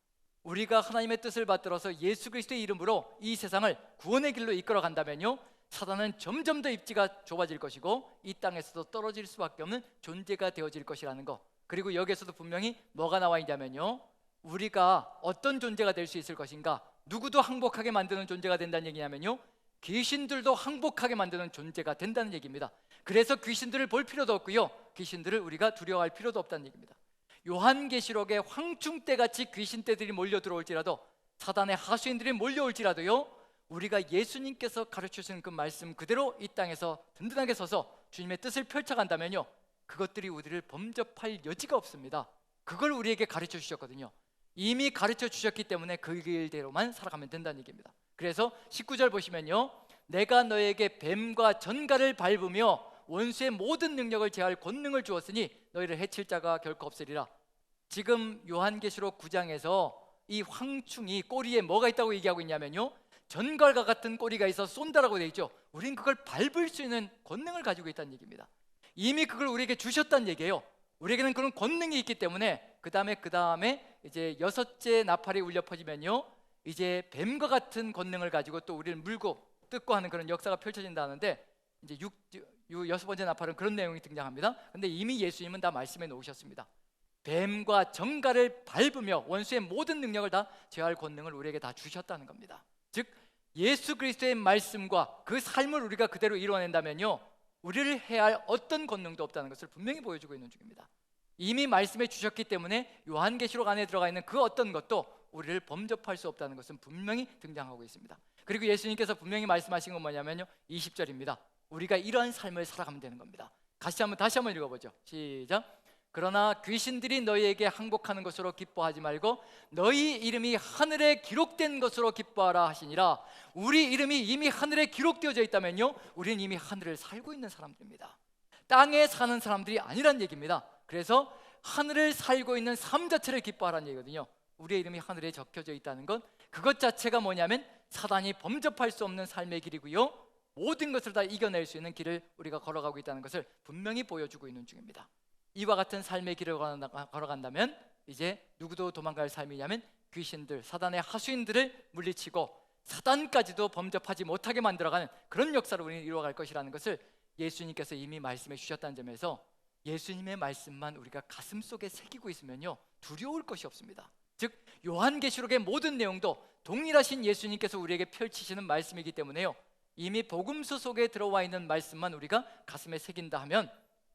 우리가 하나님의 뜻을 받들어서 예수 그리스도의 이름으로 이 세상을 구원의 길로 이끌어 간다면요, 사단은 점점 더 입지가 좁아질 것이고 이 땅에서도 떨어질 수밖에 없는 존재가 되어질 것이라는 거. 그리고 여기에서도 분명히 뭐가 나와 있냐면요, 우리가 어떤 존재가 될 수 있을 것인가, 누구도 항복하게 만드는 존재가 된다는 얘기냐면요, 귀신들도 항복하게 만드는 존재가 된다는 얘기입니다. 그래서 귀신들을 볼 필요도 없고요, 귀신들을 우리가 두려워할 필요도 없다는 얘기입니다. 요한계시록에 황충대같이 귀신떼들이 몰려 들어올지라도, 사단의 하수인들이 몰려올지라도요, 우리가 예수님께서 가르쳐주신 그 말씀 그대로 이 땅에서 든든하게 서서 주님의 뜻을 펼쳐간다면요, 그것들이 우리를 범접할 여지가 없습니다. 그걸 우리에게 가르쳐 주셨거든요. 이미 가르쳐 주셨기 때문에 그 길대로만 살아가면 된다는 얘기입니다. 그래서 19절 보시면요, 내가 너에게 뱀과 전갈을 밟으며 원수의 모든 능력을 제할 권능을 주었으니 너희를 해칠 자가 결코 없으리라. 지금 요한계시록 9장에서 이 황충이 꼬리에 뭐가 있다고 얘기하고 있냐면요, 전갈과 같은 꼬리가 있어 쏜다라고 되어 있죠. 우린 그걸 밟을 수 있는 권능을 가지고 있다는 얘기입니다. 이미 그걸 우리에게 주셨다는 얘기예요. 우리에게는 그런 권능이 있기 때문에 그 다음에 이제 여섯째 나팔이 울려 퍼지면요, 이제 뱀과 같은 권능을 가지고 또 우리를 물고 뜯고 하는 그런 역사가 펼쳐진다는데, 이제 여섯 번째 나팔은 그런 내용이 등장합니다. 근데 이미 예수님은 다 말씀해 놓으셨습니다. 뱀과 전갈을 밟으며 원수의 모든 능력을 다 제어할 권능을 우리에게 다 주셨다는 겁니다. 즉 예수 그리스도의 말씀과 그 삶을 우리가 그대로 이루어낸다면요, 우리를 해야 할 어떤 권능도 없다는 것을 분명히 보여주고 있는 중입니다. 이미 말씀해 주셨기 때문에 요한계시록 안에 들어가 있는 그 어떤 것도 우리를 범접할 수 없다는 것은 분명히 등장하고 있습니다. 그리고 예수님께서 분명히 말씀하신 건 뭐냐면요, 20절입니다. 우리가 이러한 삶을 살아가면 되는 겁니다. 다시 한번 읽어보죠. 시작. 그러나 귀신들이 너희에게 항복하는 것으로 기뻐하지 말고 너희 이름이 하늘에 기록된 것으로 기뻐하라 하시니라. 우리 이름이 이미 하늘에 기록되어져 있다면요, 우리는 이미 하늘을 살고 있는 사람들입니다. 땅에 사는 사람들이 아니란 얘기입니다. 그래서 하늘을 살고 있는 삶 자체를 기뻐하라는 얘기거든요. 우리의 이름이 하늘에 적혀져 있다는 건 그것 자체가 뭐냐면 사단이 범접할 수 없는 삶의 길이고요, 모든 것을 다 이겨낼 수 있는 길을 우리가 걸어가고 있다는 것을 분명히 보여주고 있는 중입니다. 이와 같은 삶의 길을 걸어간다면 이제 누구도 도망갈 삶이냐면 귀신들, 사단의 하수인들을 물리치고 사단까지도 범접하지 못하게 만들어가는 그런 역사를 우리는 이루어갈 것이라는 것을 예수님께서 이미 말씀해 주셨다는 점에서 예수님의 말씀만 우리가 가슴속에 새기고 있으면요, 두려울 것이 없습니다. 즉 요한계시록의 모든 내용도 동일하신 예수님께서 우리에게 펼치시는 말씀이기 때문에요, 이미 복음서 속에 들어와 있는 말씀만 우리가 가슴에 새긴다 하면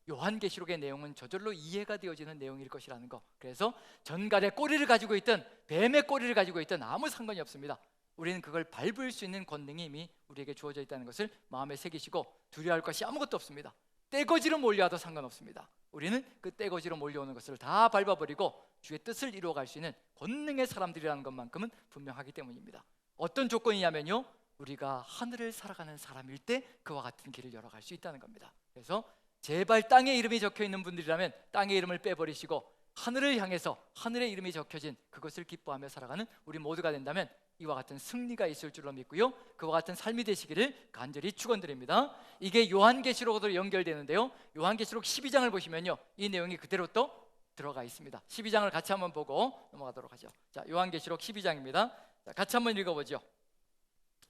요한계시록의 내용은 저절로 이해가 되어지는 내용일 것이라는 거. 그래서 전갈의 꼬리를 가지고 있든 뱀의 꼬리를 가지고 있든 아무 상관이 없습니다. 우리는 그걸 밟을 수 있는 권능이 이미 우리에게 주어져 있다는 것을 마음에 새기시고 두려워할 것이 아무것도 없습니다. 떼거지로 몰려와도 상관없습니다. 우리는 그 떼거지로 몰려오는 것을 다 밟아버리고 주의 뜻을 이루어갈 수 있는 권능의 사람들이라는 것만큼은 분명하기 때문입니다. 어떤 조건이냐면요, 우리가 하늘을 살아가는 사람일 때 그와 같은 길을 열어갈 수 있다는 겁니다. 그래서 제발 땅에 이름이 적혀있는 분들이라면 땅의 이름을 빼버리시고 하늘을 향해서 하늘의 이름이 적혀진 그것을 기뻐하며 살아가는 우리 모두가 된다면 이와 같은 승리가 있을 줄로 믿고요, 그와 같은 삶이 되시기를 간절히 축원드립니다. 이게 요한계시록으로 연결되는데요, 요한계시록 12장을 보시면요, 이 내용이 그대로 또 들어가 있습니다. 12장을 같이 한번 보고 넘어가도록 하죠. 자, 요한계시록 12장입니다. 자, 같이 한번 읽어보죠.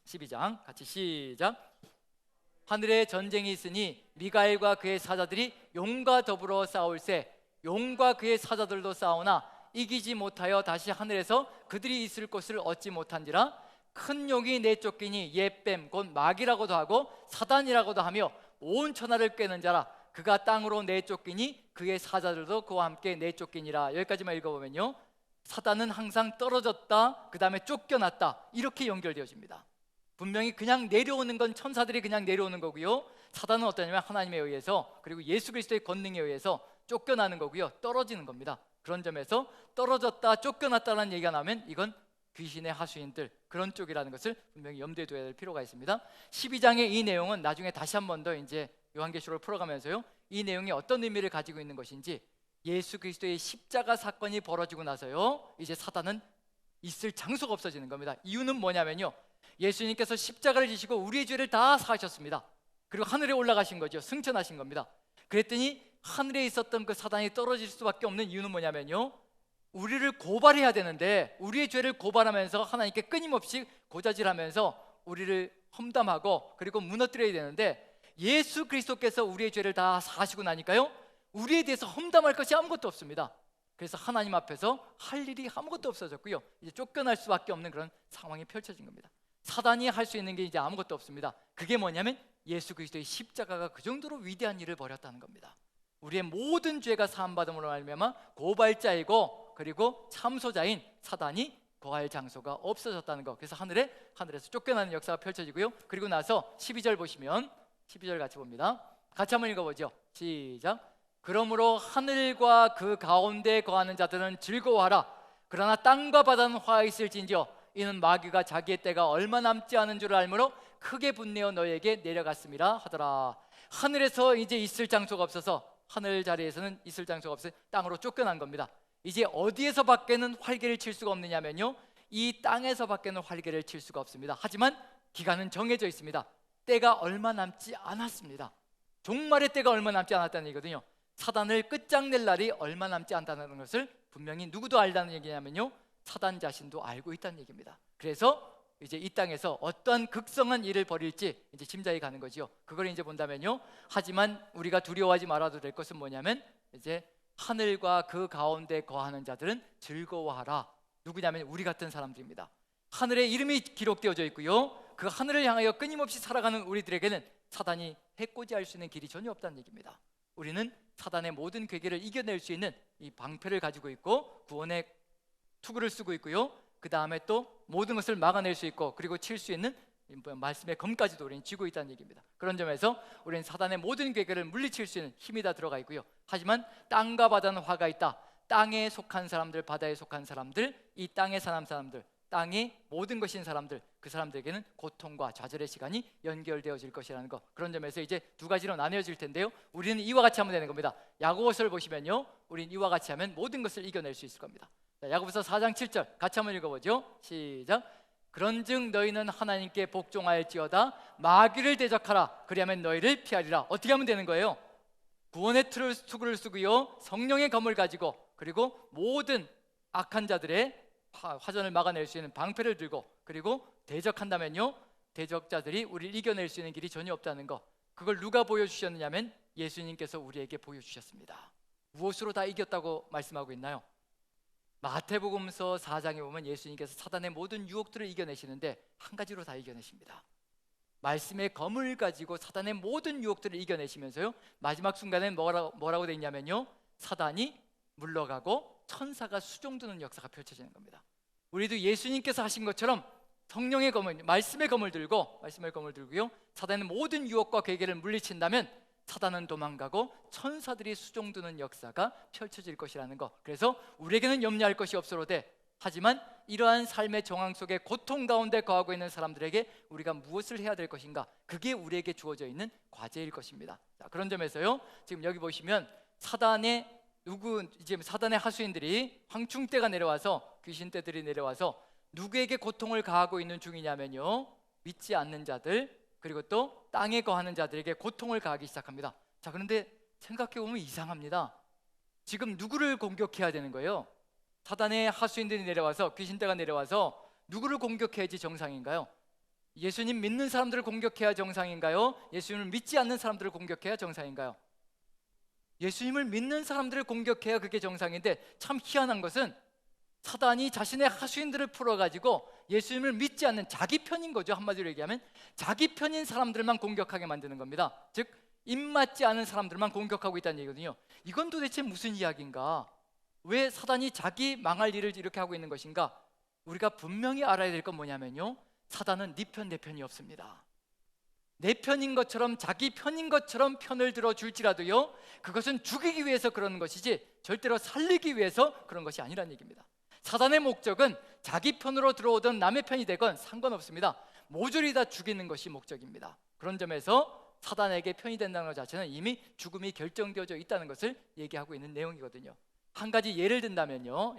12장 같이 시작. 하늘에 전쟁이 있으니 미가엘과 그의 사자들이 용과 더불어 싸울세. 용과 그의 사자들도 싸우나 이기지 못하여 다시 하늘에서 그들이 있을 곳을 얻지 못한지라. 큰 용이 내쫓기니 옛뱀 곧 마귀라고도 하고 사단이라고도 하며 온 천하를 꿰는 자라. 그가 땅으로 내쫓기니 그의 사자들도 그와 함께 내쫓기니라. 여기까지만 읽어보면요, 사단은 항상 떨어졌다, 그 다음에 쫓겨났다, 이렇게 연결되어집니다. 분명히 그냥 내려오는 건 천사들이 그냥 내려오는 거고요, 사단은 어떠냐면 하나님에 의해서 그리고 예수 그리스도의 권능에 의해서 쫓겨나는 거고요, 떨어지는 겁니다. 그런 점에서 떨어졌다, 쫓겨났다는 얘기가 나오면 이건 귀신의 하수인들, 그런 쪽이라는 것을 분명히 염두에 둬야 될 필요가 있습니다. 12장의 이 내용은 나중에 다시 한 번 더 이제 요한계시록을 풀어가면서요, 이 내용이 어떤 의미를 가지고 있는 것인지, 예수 그리스도의 십자가 사건이 벌어지고 나서요, 이제 사단은 있을 장소가 없어지는 겁니다. 이유는 뭐냐면요, 예수님께서 십자가를 지시고 우리의 죄를 다 사하셨습니다. 그리고 하늘에 올라가신 거죠. 승천하신 겁니다. 그랬더니 하늘에 있었던 그 사단이 떨어질 수밖에 없는 이유는 뭐냐면요, 우리를 고발해야 되는데, 우리의 죄를 고발하면서 하나님께 끊임없이 고자질하면서 우리를 험담하고 그리고 무너뜨려야 되는데, 예수 그리스도께서 우리의 죄를 다 사하시고 나니까요, 우리에 대해서 험담할 것이 아무것도 없습니다. 그래서 하나님 앞에서 할 일이 아무것도 없어졌고요, 이제 쫓겨날 수밖에 없는 그런 상황이 펼쳐진 겁니다. 사단이 할 수 있는 게 이제 아무것도 없습니다. 그게 뭐냐면 예수 그리스도의 십자가가 그 정도로 위대한 일을 벌였다는 겁니다. 우리의 모든 죄가 사함받음으로 말미암아 고발자이고 그리고 참소자인 사단이 거할 장소가 없어졌다는 것. 그래서 하늘에서 쫓겨나는 역사가 펼쳐지고요, 그리고 나서 12절 보시면, 12절 같이 봅니다. 같이 한번 읽어보죠. 시작. 그러므로 하늘과 그 가운데 거하는 자들은 즐거워하라. 그러나 땅과 바다는 화가 있을진저 이는 마귀가 자기의 때가 얼마 남지 않은 줄 알므로 크게 분내어 너에게 내려갔음이라 하더라. 하늘에서 이제 있을 장소가 없어서, 하늘 자리에서는 있을 장소가 없어서 땅으로 쫓겨난 겁니다. 이제 어디에서 밖에는 활개를 칠 수가 없느냐면요, 이 땅에서 밖에는 활개를 칠 수가 없습니다. 하지만 기간은 정해져 있습니다. 때가 얼마 남지 않았습니다. 종말의 때가 얼마 남지 않았다는 얘기거든요. 사단을 끝장낼 날이 얼마 남지 않다는 것을 분명히 누구도 알다는 얘기냐면요, 사단 자신도 알고 있다는 얘기입니다. 그래서 이제 이 땅에서 어떠한 극성한 일을 벌일지 이제 짐작이 가는 거지요. 그걸 이제 본다면요, 하지만 우리가 두려워하지 말아도 될 것은 뭐냐면, 이제 하늘과 그 가운데 거하는 자들은 즐거워하라. 누구냐면 우리 같은 사람들입니다. 하늘에 이름이 기록되어져 있고요, 그 하늘을 향하여 끊임없이 살아가는 우리들에게는 사단이 해코지할 수 있는 길이 전혀 없다는 얘기입니다. 우리는 사단의 모든 괴계를 이겨낼 수 있는 이 방패를 가지고 있고 구원의 투구를 쓰고 있고요, 그 다음에 또 모든 것을 막아낼 수 있고 그리고 칠 수 있는 말씀의 검까지도 우리는 쥐고 있다는 얘기입니다. 그런 점에서 우리는 사단의 모든 괴계를 물리칠 수 있는 힘이 다 들어가 있고요, 하지만 땅과 바다는 화가 있다. 땅에 속한 사람들, 바다에 속한 사람들, 이 땅에 사는 사람들, 땅의 모든 것인 사람들, 그 사람들에게는 고통과 좌절의 시간이 연결되어질 것이라는 것. 그런 점에서 이제 두 가지로 나뉘어질 텐데요, 우리는 이와 같이 하면 되는 겁니다. 야고보서를 보시면요, 우리는 이와 같이 하면 모든 것을 이겨낼 수 있을 겁니다. 자, 야고보서 4장 7절 같이 한번 읽어보죠. 시작. 그런즉 너희는 하나님께 복종하였지어다 마귀를 대적하라. 그리하면 너희를 피하리라. 어떻게 하면 되는 거예요? 구원의 투구를 쓰고요, 성령의 검을 가지고, 그리고 모든 악한 자들의 화전을 막아낼 수 있는 방패를 들고, 그리고 대적한다면요, 대적자들이 우리를 이겨낼 수 있는 길이 전혀 없다는 것. 그걸 누가 보여주셨느냐면 예수님께서 우리에게 보여주셨습니다. 무엇으로 다 이겼다고 말씀하고 있나요? 마태복음서 4장에 보면 예수님께서 사단의 모든 유혹들을 이겨내시는데 한 가지로 다 이겨내십니다. 말씀의 검을 가지고 사단의 모든 유혹들을 이겨내시면서요, 마지막 순간에 뭐라고 되어 있냐면요, 사단이 물러가고 천사가 수종드는 역사가 펼쳐지는 겁니다. 우리도 예수님께서 하신 것처럼 성령의 검을, 말씀의 검을 들고요, 사단의 모든 유혹과 괴계를 물리친다면 사단은 도망가고 천사들이 수종드는 역사가 펼쳐질 것이라는 것. 그래서 우리에게는 염려할 것이 없어로되, 하지만 이러한 삶의 정황 속에 고통 가운데 거하고 있는 사람들에게 우리가 무엇을 해야 될 것인가, 그게 우리에게 주어져 있는 과제일 것입니다. 자, 그런 점에서요, 지금 여기 보시면 사단의 하수인들이, 황충대가 내려와서, 귀신떼들이 내려와서 누구에게 고통을 가하고 있는 중이냐면요, 믿지 않는 자들, 그리고 또 땅에 거하는 자들에게 고통을 가하기 시작합니다. 자, 그런데 생각해보면 이상합니다. 지금 누구를 공격해야 되는 거예요? 사단의 하수인들이 내려와서, 귀신떼가 내려와서 누구를 공격해야지 정상인가요? 예수님 믿는 사람들을 공격해야 정상인가요? 예수님을 믿지 않는 사람들을 공격해야 정상인가요? 예수님을 믿는 사람들을 공격해야 그게 정상인데, 참 희한한 것은 사단이 자신의 하수인들을 풀어가지고 예수님을 믿지 않는 자기 편인 거죠. 한마디로 얘기하면 자기 편인 사람들만 공격하게 만드는 겁니다. 즉 입맞지 않은 사람들만 공격하고 있다는 얘기거든요. 이건 도대체 무슨 이야기인가? 왜 사단이 자기 망할 일을 이렇게 하고 있는 것인가? 우리가 분명히 알아야 될 건 뭐냐면요, 사단은 네 편 내 편이 없습니다. 내 편인 것처럼, 자기 편인 것처럼 편을 들어줄지라도요, 그것은 죽이기 위해서 그러는 것이지 절대로 살리기 위해서 그런 것이 아니라는 얘기입니다. 사단의 목적은 자기 편으로 들어오든 남의 편이 되건 상관없습니다. 모조리 다 죽이는 것이 목적입니다. 그런 점에서 사단에게 편이 된다는 것 자체는 이미 죽음이 결정되어져 있다는 것을 얘기하고 있는 내용이거든요. 한 가지 예를 든다면요,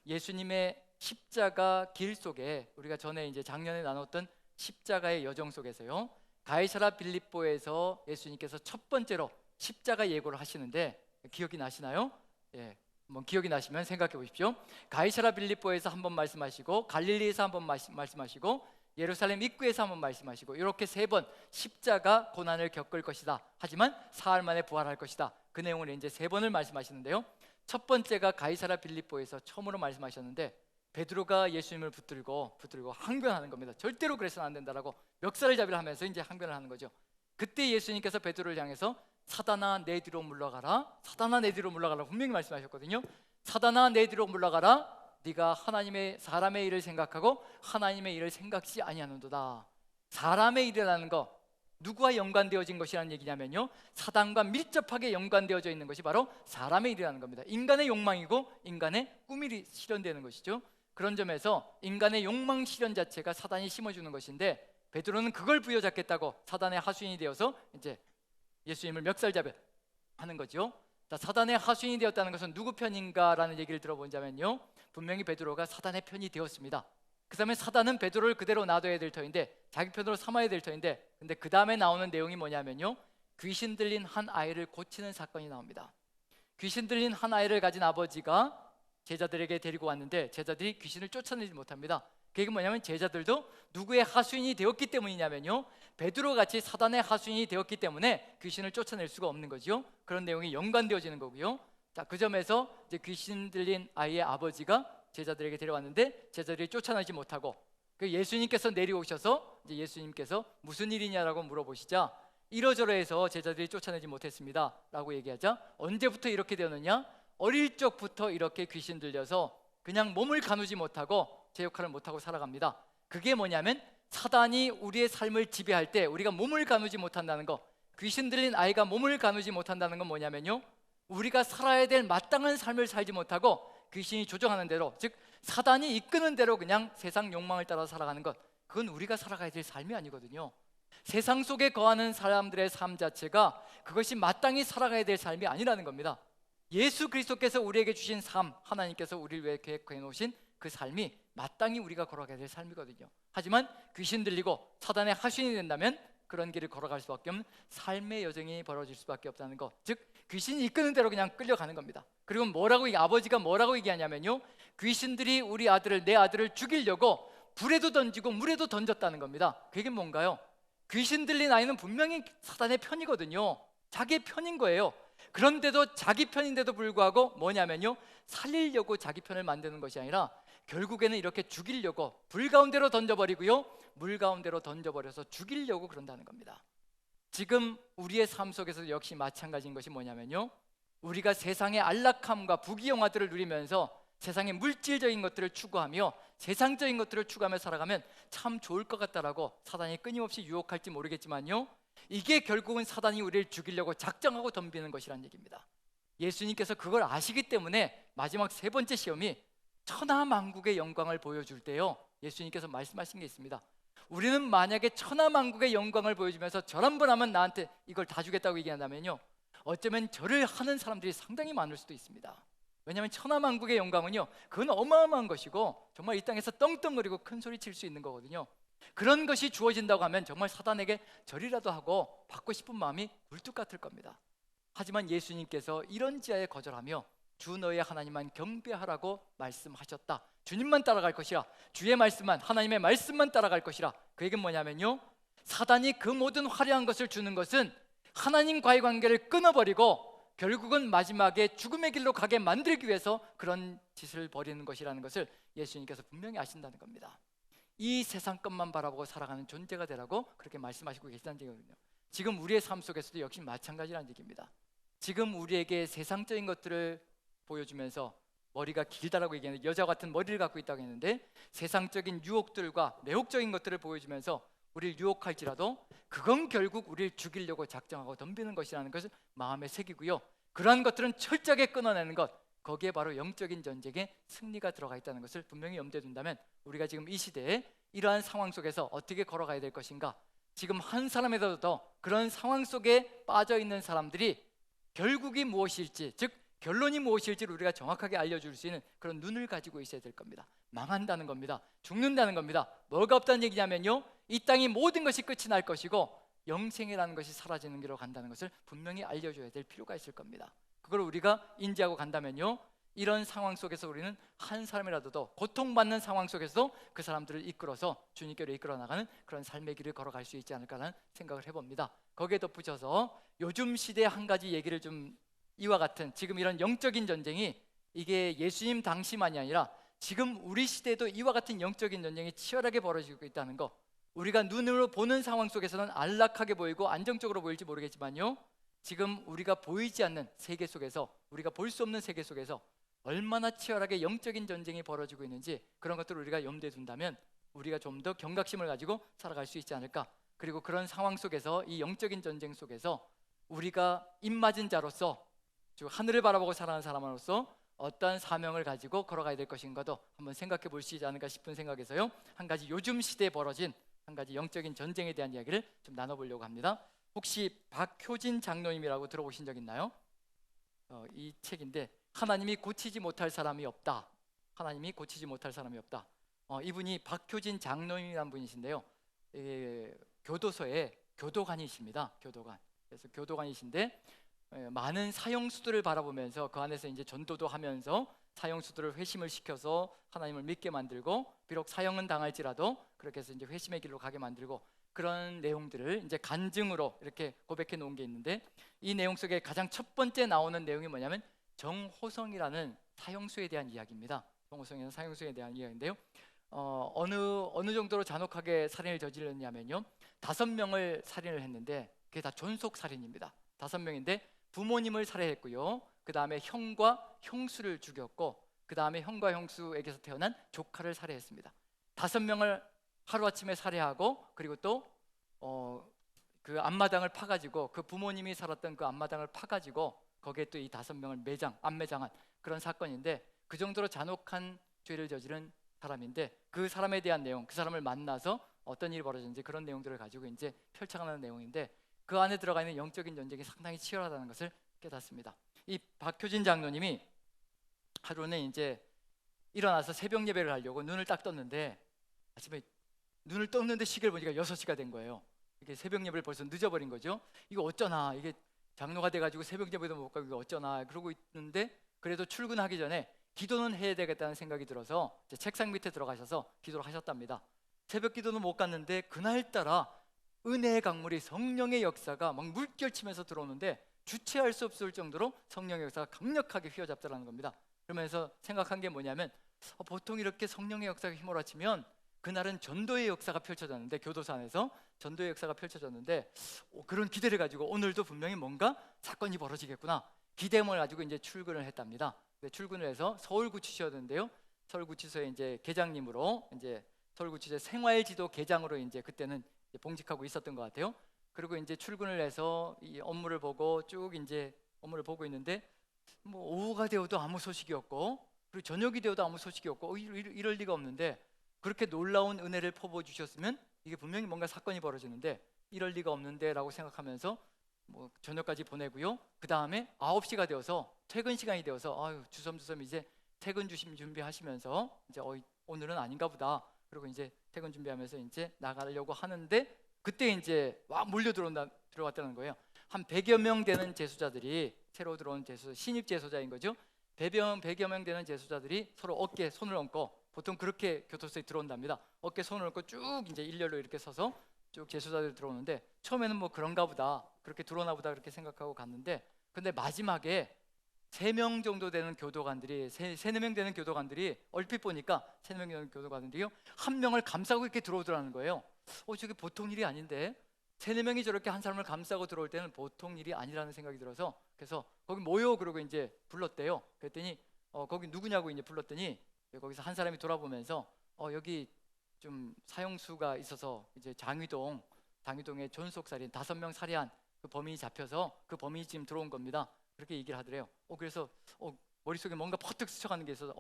예수님의 십자가 길 속에, 우리가 전에 이제 작년에 나눴던 십자가의 여정 속에서요, 가이사라 빌립보에서 예수님께서 첫 번째로 십자가 예고를 하시는데, 기억이 나시나요? 예, 한번 기억이 나시면 생각해 보십시오. 가이사라 빌립보에서 한번 말씀하시고, 갈릴리에서 한번 말씀하시고, 예루살렘 입구에서 한번 말씀하시고, 이렇게 세 번 십자가 고난을 겪을 것이다, 하지만 사흘 만에 부활할 것이다, 그 내용을 이제 세 번을 말씀하시는데요, 첫 번째가 가이사라 빌립보에서 처음으로 말씀하셨는데, 베드로가 예수님을 붙들고 항변하는 겁니다. 절대로 그래서는 안 된다라고 멱살을 잡이려 하면서 이제 항변을 하는 거죠. 그때 예수님께서 베드로를 향해서 사단아 내 뒤로 물러가라, 사단아 내 뒤로 물러가라 분명히 말씀하셨거든요. 사단아 내 뒤로 물러가라, 네가 사람의 일을 생각하고 하나님의 일을 생각지 아니하는도다. 사람의 일이라는 거, 누구와 연관되어진 것이라는 얘기냐면요, 사단과 밀접하게 연관되어져 있는 것이 바로 사람의 일이라는 겁니다. 인간의 욕망이고 인간의 꿈이 실현되는 것이죠. 그런 점에서 인간의 욕망 실현 자체가 사단이 심어주는 것인데, 베드로는 그걸 부여잡겠다고 사단의 하수인이 되어서 이제 예수님을 멱살잡아 하는 거죠. 자, 사단의 하수인이 되었다는 것은 누구 편인가라는 얘기를 들어보자면요, 분명히 베드로가 사단의 편이 되었습니다. 그 다음에 사단은 베드로를 그대로 놔둬야 될 터인데, 자기 편으로 삼아야 될 터인데, 근데 그 다음에 나오는 내용이 뭐냐면요, 귀신 들린 한 아이를 고치는 사건이 나옵니다. 귀신 들린 한 아이를 가진 아버지가 제자들에게 데리고 왔는데, 제자들이 귀신을 쫓아내지 못합니다. 그게 뭐냐면, 제자들도 누구의 하수인이 되었기 때문이냐면요, 베드로같이 사단의 하수인이 되었기 때문에 귀신을 쫓아낼 수가 없는 거죠. 그런 내용이 연관되어지는 거고요. 자, 그 점에서 이제 귀신 들린 아이의 아버지가 제자들에게 데려왔는데, 제자들이 쫓아내지 못하고, 그 예수님께서 내려오셔서 이제 예수님께서 무슨 일이냐라고 물어보시자, 이러저러해서 제자들이 쫓아내지 못했습니다 라고 얘기하자, 언제부터 이렇게 되었느냐, 어릴 적부터 이렇게 귀신 들려서 그냥 몸을 가누지 못하고 제 역할을 못하고 살아갑니다. 그게 뭐냐면, 사단이 우리의 삶을 지배할 때 우리가 몸을 가누지 못한다는 거, 귀신 들린 아이가 몸을 가누지 못한다는 건 뭐냐면요, 우리가 살아야 될 마땅한 삶을 살지 못하고 귀신이 조종하는 대로, 즉 사단이 이끄는 대로 그냥 세상 욕망을 따라 살아가는 것, 그건 우리가 살아가야 될 삶이 아니거든요. 세상 속에 거하는 사람들의 삶 자체가 그것이 마땅히 살아가야 될 삶이 아니라는 겁니다. 예수 그리스도께서 우리에게 주신 삶, 하나님께서 우리를 위해 계획해 놓으신 그 삶이 마땅히 우리가 걸어가야 될 삶이거든요. 하지만 귀신 들리고 사단의 하수인이 된다면 그런 길을 걸어갈 수밖에 없는 삶의 여정이 벌어질 수밖에 없다는 것, 즉 귀신이 이끄는 대로 그냥 끌려가는 겁니다. 그리고 아버지가 뭐라고 얘기하냐면요, 귀신들이 내 아들을 죽이려고 불에도 던지고 물에도 던졌다는 겁니다. 그게 뭔가요? 귀신 들린 아이는 분명히 사단의 편이거든요. 자기의 편인 거예요. 그런데도 자기 편인데도 불구하고 뭐냐면요, 살리려고 자기 편을 만드는 것이 아니라 결국에는 이렇게 죽이려고 불 가운데로 던져버리고요, 물 가운데로 던져버려서 죽이려고 그런다는 겁니다. 지금 우리의 삶 속에서 역시 마찬가지인 것이 뭐냐면요, 우리가 세상의 안락함과 부귀영화들을 누리면서 세상의 물질적인 것들을 추구하며 세상적인 것들을 추구하며 살아가면 참 좋을 것 같다라고 사단이 끊임없이 유혹할지 모르겠지만요, 이게 결국은 사단이 우리를 죽이려고 작정하고 덤비는 것이란 얘기입니다. 예수님께서 그걸 아시기 때문에 마지막 세 번째 시험이 천하만국의 영광을 보여줄 때요, 예수님께서 말씀하신 게 있습니다. 우리는 만약에 천하만국의 영광을 보여주면서 절 한 번 하면 나한테 이걸 다 주겠다고 얘기한다면요, 어쩌면 절을 하는 사람들이 상당히 많을 수도 있습니다. 왜냐하면 천하만국의 영광은요, 그건 어마어마한 것이고 정말 이 땅에서 떵떵거리고 큰 소리 칠 수 있는 거거든요. 그런 것이 주어진다고 하면 정말 사단에게 절이라도 하고 받고 싶은 마음이 굴뚝 같을 겁니다. 하지만 예수님께서 이런 지하에 거절하며 주 너의 하나님만 경배하라고 말씀하셨다. 주님만 따라갈 것이라, 주의 말씀만, 하나님의 말씀만 따라갈 것이라. 그 얘기는 뭐냐면요, 사단이 그 모든 화려한 것을 주는 것은 하나님과의 관계를 끊어버리고 결국은 마지막에 죽음의 길로 가게 만들기 위해서 그런 짓을 벌이는 것이라는 것을 예수님께서 분명히 아신다는 겁니다. 이 세상 것만 바라보고 살아가는 존재가 되라고 그렇게 말씀하시고 계시다는 얘기거든요. 지금 우리의 삶 속에서도 역시 마찬가지라는 얘기입니다. 지금 우리에게 세상적인 것들을 보여주면서 머리가 길다라고 얘기하는데, 여자 같은 머리를 갖고 있다고 했는데, 세상적인 유혹들과 매혹적인 것들을 보여주면서 우리를 유혹할지라도 그건 결국 우리를 죽이려고 작정하고 덤비는 것이라는 것을 마음에 새기고요, 그러한 것들은 철저하게 끊어내는 것, 거기에 바로 영적인 전쟁의 승리가 들어가 있다는 것을 분명히 염두에 둔다면 우리가 지금 이 시대에 이러한 상황 속에서 어떻게 걸어가야 될 것인가, 지금 한 사람이라도 그런 상황 속에 빠져 있는 사람들이 결국이 무엇일지, 즉 결론이 무엇일지를 우리가 정확하게 알려줄 수 있는 그런 눈을 가지고 있어야 될 겁니다. 망한다는 겁니다. 죽는다는 겁니다. 뭐가 없다는 얘기냐면요, 이 땅이 모든 것이 끝이 날 것이고 영생이라는 것이 사라지는 길로 간다는 것을 분명히 알려줘야 될 필요가 있을 겁니다. 그걸 우리가 인지하고 간다면요, 이런 상황 속에서 우리는 한 사람이라도 고통받는 상황 속에서 그 사람들을 이끌어서 주님께로 이끌어 나가는 그런 삶의 길을 걸어갈 수 있지 않을까라는 생각을 해봅니다. 거기에 덧붙여서 요즘 시대의 한 가지 얘기를 좀, 이와 같은 지금 이런 영적인 전쟁이 이게 예수님 당시만이 아니라 지금 우리 시대에도 이와 같은 영적인 전쟁이 치열하게 벌어지고 있다는 거, 우리가 눈으로 보는 상황 속에서는 안락하게 보이고 안정적으로 보일지 모르겠지만요, 지금 우리가 보이지 않는 세계 속에서, 우리가 볼 수 없는 세계 속에서 얼마나 치열하게 영적인 전쟁이 벌어지고 있는지, 그런 것들을 우리가 염두에 둔다면 우리가 좀 더 경각심을 가지고 살아갈 수 있지 않을까. 그리고 그런 상황 속에서, 이 영적인 전쟁 속에서 우리가 입맞은 자로서, 즉 하늘을 바라보고 살아가는 사람으로서 어떠한 사명을 가지고 걸어가야 될 것인가도 한번 생각해 볼 수 있지 않을까 싶은 생각에서요, 한 가지 요즘 시대에 벌어진 한 가지 영적인 전쟁에 대한 이야기를 좀 나눠보려고 합니다. 혹시 박효진 장로님이라고 들어보신 적 있나요? 이 책인데, 하나님이 고치지 못할 사람이 없다. 하나님이 고치지 못할 사람이 없다. 이분이 박효진 장로님이라는 분이신데요, 교도소의 교도관이십니다. 교도관. 그래서 교도관이신데 많은 사형수들을 바라보면서 그 안에서 이제 전도도 하면서 사형수들을 회심을 시켜서 하나님을 믿게 만들고, 비록 사형은 당할지라도 그렇게 해서 이제 회심의 길로 가게 만들고, 그런 내용들을 이제 간증으로 이렇게 고백해 놓은 게 있는데, 이 내용 속에 가장 첫 번째 나오는 내용이 뭐냐면 정호성이라는 사형수에 대한 이야기입니다. 정호성이라는 사형수에 대한 이야기인데요, 어느 정도로 잔혹하게 살인을 저질렀냐면요, 5명을 살인을 했는데 그게 다 존속 살인입니다. 5명인데 부모님을 살해했고요, 그 다음에 형과 형수를 죽였고, 그 다음에 형과 형수에게서 태어난 조카를 살해했습니다. 5명을 하루아침에 살해하고, 그리고 또 그 앞마당을 파가지고, 그 부모님이 살았던 그 앞마당을 파가지고 거기에 또 이 5명을 안매장한 그런 사건인데, 그 정도로 잔혹한 죄를 저지른 사람인데, 그 사람에 대한 내용, 그 사람을 만나서 어떤 일이 벌어졌는지 그런 내용들을 가지고 이제 펼쳐가는 내용인데, 그 안에 들어가 있는 영적인 전쟁이 상당히 치열하다는 것을 깨닫습니다. 이 박효진 장로님이 하루는 이제 일어나서 새벽 예배를 하려고 눈을 딱 떴는데, 아침에 눈을 떴는데 시계를 보니까 6시가 된 거예요. 이게 새벽 예배를 벌써 늦어버린 거죠. 이거 어쩌나, 이게 장로가 돼가지고 새벽 예배도 못 가고 이거 어쩌나 그러고 있는데, 그래도 출근하기 전에 기도는 해야 되겠다는 생각이 들어서 이제 책상 밑에 들어가셔서 기도를 하셨답니다. 새벽 기도는 못 갔는데 그날따라 은혜의 강물이, 성령의 역사가 막 물결치면서 들어오는데 주체할 수 없을 정도로 성령의 역사가 강력하게 휘어잡더라는 겁니다. 그러면서 생각한 게 뭐냐면, 보통 이렇게 성령의 역사가 휘몰아치면 그날은 전도의 역사가 펼쳐졌는데, 교도소 안에서 전도의 역사가 펼쳐졌는데, 그런 기대를 가지고 오늘도 분명히 뭔가 사건이 벌어지겠구나, 기대감을 가지고 이제 출근을 했답니다. 출근을 해서 서울구치소였는데요, 서울구치소에 이제 계장님으로, 이제 서울구치소 생활지도 계장으로 이제 그때는 봉직하고 있었던 것 같아요. 그리고 이제 출근을 해서 이 업무를 보고 쭉 이제 업무를 보고 있는데, 뭐 오후가 되어도 아무 소식이 없고, 그리고 저녁이 되어도 아무 소식이 없고, 이럴 리가 없는데, 그렇게 놀라운 은혜를 퍼부어 주셨으면 이게 분명히 뭔가 사건이 벌어지는데 이럴 리가 없는데 라고 생각하면서 뭐 저녁까지 보내고요, 그 다음에 9시가 되어서 퇴근 시간이 되어서 아유 주섬주섬 이제 퇴근 준비하시면서 이제 오늘은 아닌가 보다, 그리고 이제 퇴근 준비하면서 이제 나가려고 하는데, 그때 이제 와 몰려 들어왔다는 거예요. 한 100여 명 되는 재수자들이, 새로 들어온 신입 재수자인 거죠. 100여 명 되는 재수자들이 서로 어깨에 손을 얹고, 보통 그렇게 교도소에 들어온답니다. 어깨에 손을 얹고 쭉 이제 일렬로 이렇게 서서 쭉 재수자들이 들어오는데, 처음에는 뭐 그런가 보다, 그렇게 들어오나 보다 그렇게 생각하고 갔는데, 근데 마지막에 3명 정도 되는 교도관들이, 4명 되는 교도관들이, 얼핏 보니까 3명 되는 교도관들이요, 한 명을 감싸고 이렇게 들어오더라는 거예요. 저게 보통 일이 아닌데, 4명이 저렇게 한 사람을 감싸고 들어올 때는 보통 일이 아니라는 생각이 들어서, 그래서 거기 모여 그러고 이제 불렀대요. 그랬더니 거기 누구냐고 이제 불렀더니, 거기서 한 사람이 돌아보면서 여기 좀 사형수가 있어서 이제 장위동의 존속살인 5명 살해한 그 범인이 잡혀서 그 범인이 지금 들어온 겁니다. 그렇게 얘기를 하더래요. 그래서 머릿속에 뭔가 퍼뜩 스쳐가는 게 있어서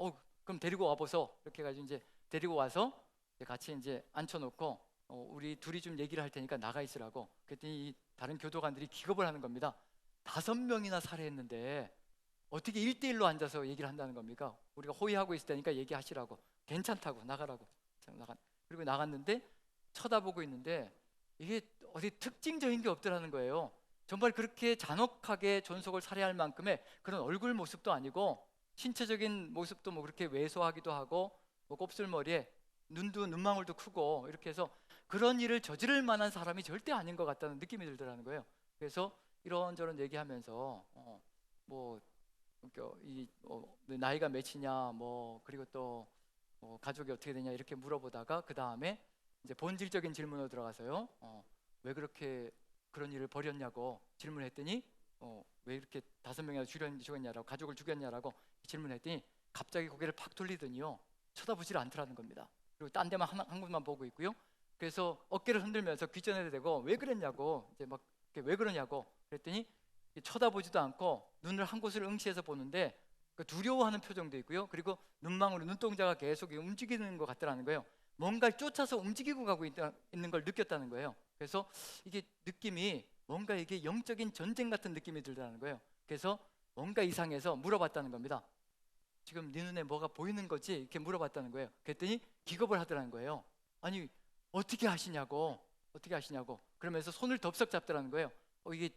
그럼 데리고 와보소 이렇게 해가지고 이제 데리고 와서 같이 이제 앉혀놓고 우리 둘이 좀 얘기를 할 테니까 나가 있으라고. 그랬더니 이 다른 교도관들이 기겁을 하는 겁니다. 5명이나 살해했는데 어떻게 1대1로 앉아서 얘기를 한다는 겁니까? 우리가 호위하고 있을 테니까 얘기하시라고. 괜찮다고 나가라고. 그리고 나갔는데 쳐다보고 있는데 이게 어디 특징적인 게 없더라는 거예요. 정말 그렇게 잔혹하게 존속을 살해할 만큼의 그런 얼굴 모습도 아니고 신체적인 모습도 뭐 그렇게 왜소하기도 하고 뭐 곱슬머리에 눈망울도 크고 이렇게 해서 그런 일을 저지를 만한 사람이 절대 아닌 것 같다는 느낌이 들더라는 거예요. 그래서 이런저런 얘기하면서 나이가 몇이냐 그리고 또 가족이 어떻게 되냐 이렇게 물어보다가 그 다음에 이제 본질적인 질문으로 들어가서요. 왜 그렇게 그런 일을 벌였냐고 질문했더니 왜 이렇게 5명이나 죽였냐라고, 가족을 죽였냐라고 질문했더니 갑자기 고개를 팍 돌리더니요 쳐다보질 않더라는 겁니다. 그리고 딴 데만 한 곳만 보고 있고요. 그래서 어깨를 흔들면서 귀전에 대고 왜 그랬냐고, 이제 막 왜 그러냐고 그랬더니 쳐다보지도 않고 눈을 한 곳을 응시해서 보는데 두려워하는 표정도 있고요. 그리고 눈망울, 눈동자가 계속 움직이는 것 같더라는 거예요. 뭔가를 쫓아서 움직이고 가고 있는 걸 느꼈다는 거예요. 그래서 이게 느낌이 뭔가 이게 영적인 전쟁 같은 느낌이 들더라는 거예요. 그래서 뭔가 이상해서 물어봤다는 겁니다. 지금 네 눈에 뭐가 보이는 거지? 이렇게 물어봤다는 거예요. 그랬더니 기겁을 하더라는 거예요. 아니 어떻게 하시냐고 그러면서 손을 덥석 잡더라는 거예요. 이게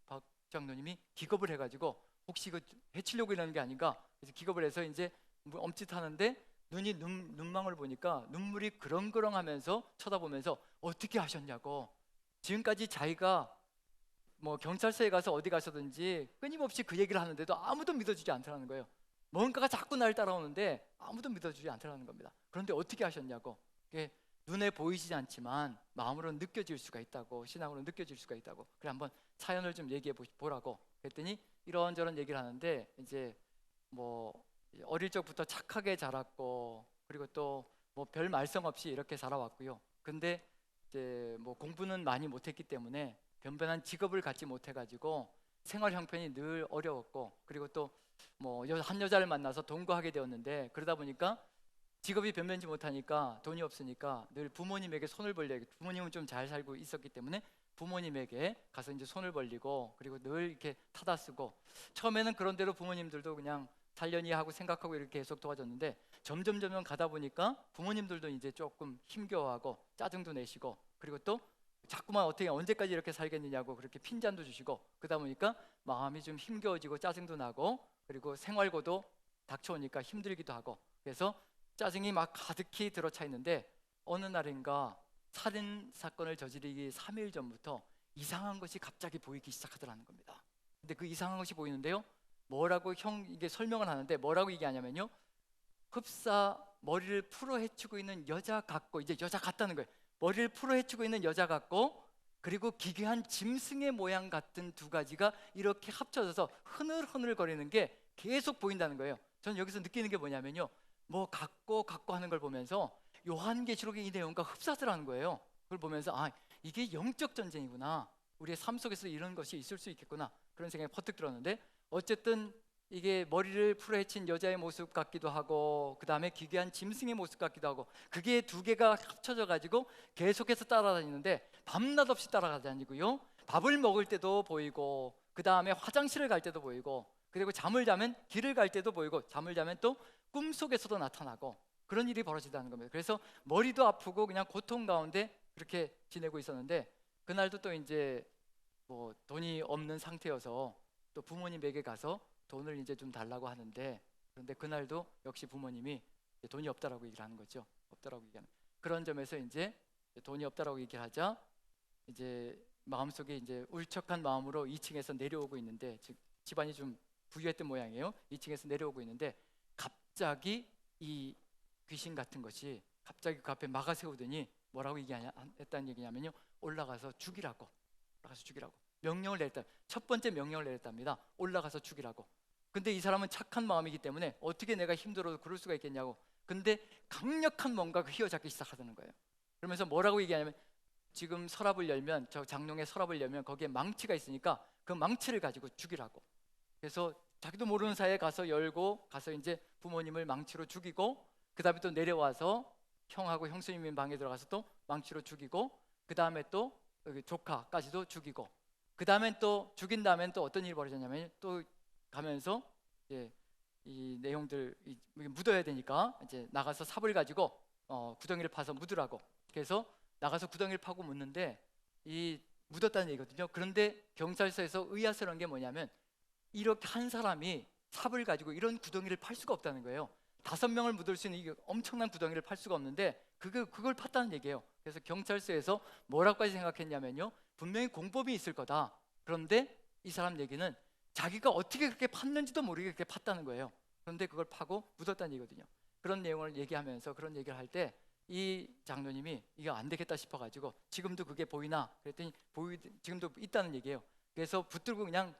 박 장로님이 기겁을 해가지고 혹시 이거 해치려고 이러는 게 아닌가? 그래서 기겁을 해서 이제 엄짓하는데 눈망울 보니까 눈물이 그렁그렁하면서 쳐다보면서 어떻게 하셨냐고. 지금까지 자기가 뭐 경찰서에 가서 어디 가서든지 끊임없이 그 얘기를 하는데도 아무도 믿어주지 않더라는 거예요. 뭔가가 자꾸 날 따라오는데 아무도 믿어주지 않더라는 겁니다. 그런데 어떻게 하셨냐고. 눈에 보이지 않지만 마음으로 느껴질 수가 있다고, 신앙으로 느껴질 수가 있다고. 그래 한번 사연을 좀 얘기해 보라고. 그랬더니 이런저런 얘기를 하는데 이제 뭐 어릴 적부터 착하게 자랐고 그리고 또 뭐 별 말썽 없이 이렇게 살아왔고요. 근데 이제 뭐 공부는 많이 못했기 때문에 변변한 직업을 갖지 못해가지고 생활 형편이 늘 어려웠고 그리고 또 뭐 한 여자를 만나서 동거하게 되었는데 그러다 보니까 직업이 변변치 못하니까 돈이 없으니까 늘 부모님에게 손을 벌려, 부모님은 좀 잘 살고 있었기 때문에 부모님에게 가서 이제 손을 벌리고 그리고 늘 이렇게 타다 쓰고 처음에는 그런 대로 부모님들도 그냥 살려니 하고 생각하고 이렇게 계속 도와줬는데 점점 가다 보니까 부모님들도 이제 조금 힘겨워하고 짜증도 내시고 그리고 또 자꾸만 어떻게 언제까지 이렇게 살겠느냐고 그렇게 핀잔도 주시고 그러다 보니까 마음이 좀 힘겨워지고 짜증도 나고 그리고 생활고도 닥쳐오니까 힘들기도 하고 그래서 짜증이 막 가득히 들어차 있는데 어느 날인가 살인 사건을 저지르기 3일 전부터 이상한 것이 갑자기 보이기 시작하더라는 겁니다. 근데 그 이상한 것이 보이는데요, 뭐라고 이게 설명을 하는데 뭐라고 얘기하냐면요, 흡사 머리를 풀어 헤치고 있는 여자 같고, 이제 여자 같다는 거예요. 머리를 풀어 헤치고 있는 여자 같고 그리고 기괴한 짐승의 모양 같은 두 가지가 이렇게 합쳐져서 흐늘흐늘 거리는 게 계속 보인다는 거예요. 저는 여기서 느끼는 게 뭐냐면요, 뭐 같고 하는 걸 보면서 요한계시록의 이 내용과 흡사하더라는 거예요. 그걸 보면서 이게 영적 전쟁이구나, 우리의 삶 속에서 이런 것이 있을 수 있겠구나, 그런 생각이 퍼뜩 들었는데 어쨌든 이게 머리를 풀어헤친 여자의 모습 같기도 하고 그 다음에 기괴한 짐승의 모습 같기도 하고 그게 두 개가 합쳐져 가지고 계속해서 따라다니는데 밤낮 없이 따라다니고요, 밥을 먹을 때도 보이고 그 다음에 화장실을 갈 때도 보이고 그리고 잠을 자면 길을 갈 때도 보이고 잠을 자면 또 꿈속에서도 나타나고 그런 일이 벌어지다는 겁니다. 그래서 머리도 아프고 그냥 고통 가운데 그렇게 지내고 있었는데 그날도 또 이제 뭐 돈이 없는 상태여서 또 부모님에게 가서 돈을 이제 좀 달라고 하는데 그런데 그날도 역시 부모님이 돈이 없다라고 얘기를 하는 거죠. 없다라고 얘기하는 그런 점에서 이제 돈이 없다라고 얘기를 하자 이제 마음속에 이제 울적한 마음으로 2층에서 내려오고 있는데 즉 집안이 좀 부유했던 모양이에요. 2층에서 내려오고 있는데 갑자기 이 귀신 같은 것이 갑자기 그 앞에 막아 세우더니 뭐라고 했다는 얘기냐면요, 올라가서 죽이라고 명령을 내렸다. 첫 번째 명령을 내렸답니다. 올라가서 죽이라고. 근데 이 사람은 착한 마음이기 때문에 어떻게 내가 힘들어도 그럴 수가 있겠냐고. 근데 강력한 뭔가가 휘어잡기 시작하는 거예요. 그러면서 뭐라고 얘기하냐면 지금 서랍을 열면, 저 장롱의 서랍을 열면 거기에 망치가 있으니까 그 망치를 가지고 죽이라고. 그래서 자기도 모르는 사이에 가서 열고 가서 이제 부모님을 망치로 죽이고, 그 다음에 또 내려와서 형하고 형수님 방에 들어가서 또 망치로 죽이고, 그 다음에 또 여기 조카까지도 죽이고, 그 다음에 또 죽인 다음엔 또 어떤 일이 벌어졌냐면, 또 가면서 이제 이 내용들 묻어야 되니까 이제 나가서 삽을 가지고 구덩이를 파서 묻으라고. 그래서 나가서 구덩이를 파고 묻는데 이 묻었다는 얘기거든요. 그런데 경찰서에서 의아스러운 게 뭐냐면, 이렇게 한 사람이 삽을 가지고 이런 구덩이를 팔 수가 없다는 거예요. 5명을 묻을 수 있는 이 엄청난 구덩이를 팔 수가 없는데 그걸 팠다는 얘기예요. 그래서 경찰서에서 뭐라고까지 생각했냐면요, 분명히 공범이 있을 거다. 그런데 이 사람 얘기는 자기가 어떻게 그렇게 팠는지도 모르게 그렇게 팠다는 거예요. 그런데 그걸 파고 묻었다는 얘기거든요. 그런 내용을 얘기하면서 그런 얘기를 할 때 이 장로님이 이거 안 되겠다 싶어가지고, 지금도 그게 보이나? 그랬더니 지금도 있다는 얘기예요. 그래서 붙들고 그냥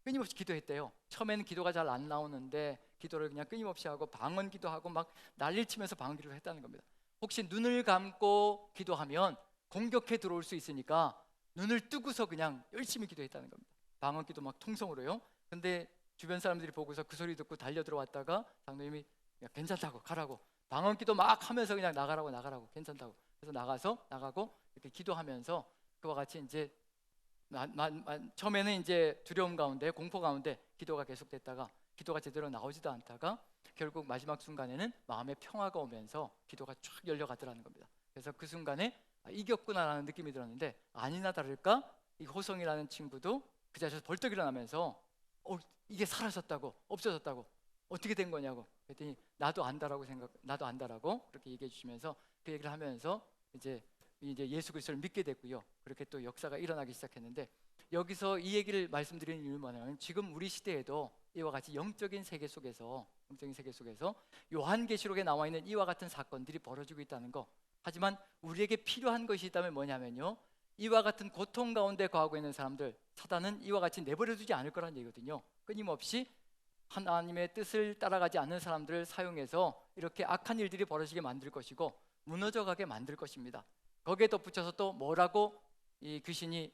끊임없이 기도했대요. 처음에는 기도가 잘 안 나오는데 기도를 그냥 끊임없이 하고 방언 기도하고 막 난리를 치면서 방언 기도를 했다는 겁니다. 혹시 눈을 감고 기도하면 공격해 들어올 수 있으니까 눈을 뜨고서 그냥 열심히 기도했다는 겁니다. 방언 기도 막 통성으로요. 근데 주변 사람들이 보고서 그 소리 듣고 달려 들어왔다가 장로님이 괜찮다고 가라고, 방언 기도 막 하면서 그냥 나가라고 괜찮다고. 그래서 나가고 이렇게 기도하면서 그와 같이 이제 처음에는 이제 두려움 가운데, 공포 가운데 기도가 계속됐다가 기도가 제대로 나오지도 않다가 결국 마지막 순간에는 마음의 평화가 오면서 기도가 쫙 열려가더라는 겁니다. 그래서 그 순간에 이겼구나라는 느낌이 들었는데, 아니나 다를까 이 호성이라는 친구도 그 자리에서 벌떡 일어나면서 이게 사라졌다고, 없어졌다고, 어떻게 된 거냐고 그랬더니 나도 안다라고 그렇게 얘기해 주시면서 그 얘기를 하면서 이제 예수 그리스도를 믿게 됐고요. 그렇게 또 역사가 일어나기 시작했는데, 여기서 이 얘기를 말씀드리는 이유는 뭐냐면, 지금 우리 시대에도 이와 같이 영적인 세계 속에서 요한계시록에 나와 있는 이와 같은 사건들이 벌어지고 있다는 거. 하지만 우리에게 필요한 것이 있다면 뭐냐면요, 이와 같은 고통 가운데 거하고 있는 사람들, 사단은 이와 같이 내버려 두지 않을 거란 얘기거든요. 끊임없이 하나님의 뜻을 따라가지 않는 사람들을 사용해서 이렇게 악한 일들이 벌어지게 만들 것이고 무너져가게 만들 것입니다. 거기에 덧붙여서 또 뭐라고 이 귀신이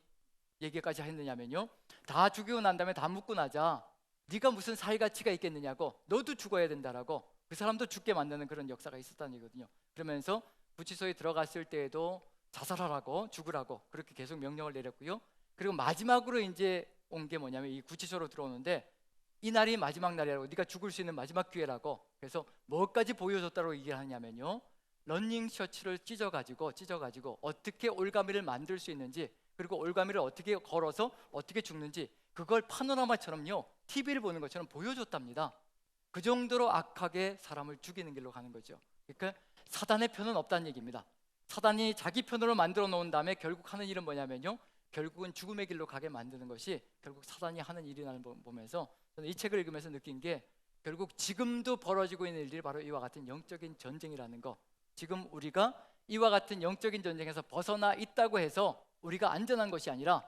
얘기까지 했느냐면요, 다 죽이고 난 다음에 다 묻고 나자 네가 무슨 살 가치가 있겠느냐고, 너도 죽어야 된다라고 그 사람도 죽게 만드는 그런 역사가 있었다는 얘기거든요. 그러면서 구치소에 들어갔을 때에도 자살하라고, 죽으라고 그렇게 계속 명령을 내렸고요. 그리고 마지막으로 이제 온 게 뭐냐면, 이 구치소로 들어오는데 이 날이 마지막 날이라고, 네가 죽을 수 있는 마지막 기회라고. 그래서 뭐까지 보여줬다고 얘기를 하냐면요, 러닝 셔츠를 찢어가지고 어떻게 올가미를 만들 수 있는지, 그리고 올가미를 어떻게 걸어서 어떻게 죽는지, 그걸 파노라마처럼요, TV를 보는 것처럼 보여줬답니다. 그 정도로 악하게 사람을 죽이는 길로 가는 거죠. 그러니까 사단의 편은 없다는 얘기입니다. 사단이 자기 편으로 만들어 놓은 다음에 결국 하는 일은 뭐냐면요, 결국은 죽음의 길로 가게 만드는 것이 결국 사단이 하는 일이라는 걸 보면서 저는 이 책을 읽으면서 느낀 게, 결국 지금도 벌어지고 있는 일들이 바로 이와 같은 영적인 전쟁이라는 거. 지금 우리가 이와 같은 영적인 전쟁에서 벗어나 있다고 해서 우리가 안전한 것이 아니라,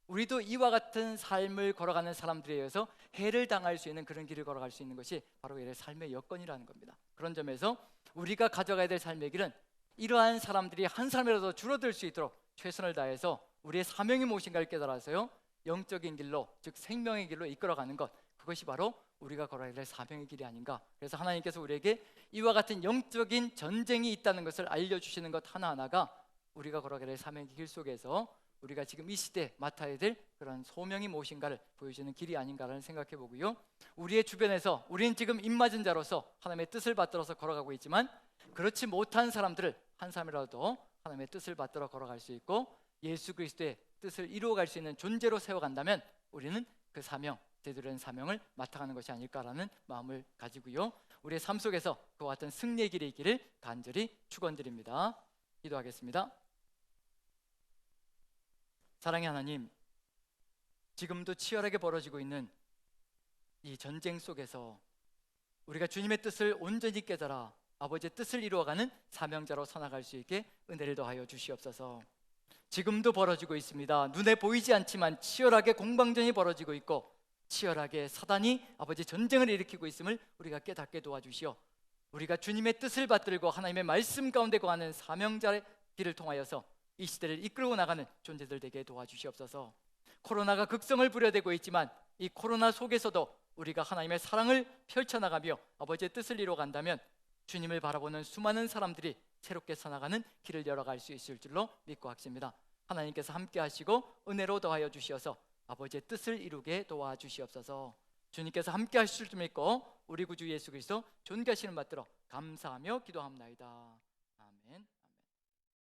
우리도 이와 같은 삶을 걸어가는 사람들에 의해서 해를 당할 수 있는 그런 길을 걸어갈 수 있는 것이 바로 우리의 삶의 여건이라는 겁니다. 그런 점에서 우리가 가져가야 될 삶의 길은, 이러한 사람들이 한 사람이라도 줄어들 수 있도록 최선을 다해서 우리의 사명이 무엇인가를 깨달아서요, 영적인 길로, 즉 생명의 길로 이끌어가는 것, 그것이 바로 우리가 걸어야 될 사명의 길이 아닌가. 그래서 하나님께서 우리에게 이와 같은 영적인 전쟁이 있다는 것을 알려주시는 것 하나하나가 우리가 걸어가야 될 사명의 길 속에서 우리가 지금 이 시대에 맡아야 될 그런 소명이 무엇인가를 보여주는 길이 아닌가라는 생각해 보고요, 우리의 주변에서 우리는 지금 입맞은 자로서 하나님의 뜻을 받들어서 걸어가고 있지만, 그렇지 못한 사람들을 한 사람이라도 하나님의 뜻을 받들어 걸어갈 수 있고 예수 그리스도의 뜻을 이루어갈 수 있는 존재로 세워간다면, 우리는 그 사명, 제대로 된 사명을 맡아가는 것이 아닐까라는 마음을 가지고요, 우리의 삶 속에서 그와 같은 승리의 길이 있기를 간절히 축원드립니다. 기도하겠습니다. 사랑의 하나님, 지금도 치열하게 벌어지고 있는 이 전쟁 속에서 우리가 주님의 뜻을 온전히 깨달아 아버지의 뜻을 이루어가는 사명자로 서나갈 수 있게 은혜를 더하여 주시옵소서. 지금도 벌어지고 있습니다. 눈에 보이지 않지만 치열하게 공방전이 벌어지고 있고, 치열하게 사단이 아버지 전쟁을 일으키고 있음을 우리가 깨닫게 도와주시오. 우리가 주님의 뜻을 받들고 하나님의 말씀 가운데 거하는 사명자의 길을 통하여서 이 시대를 이끌고 나가는 존재들 되게 도와주시옵소서. 코로나가 극성을 부려대고 있지만 이 코로나 속에서도 우리가 하나님의 사랑을 펼쳐나가며 아버지의 뜻을 이루어간다면 주님을 바라보는 수많은 사람들이 새롭게 서나가는 길을 열어갈 수 있을 줄로 믿고 확신합니다. 하나님께서 함께 하시고 은혜로 더하여 주시어서 아버지의 뜻을 이루게 도와주시옵소서. 주님께서 함께 하실 줄 믿고 우리 구주 예수 그리스도 존귀하시는 받들어 감사하며 기도합나이다. 아멘.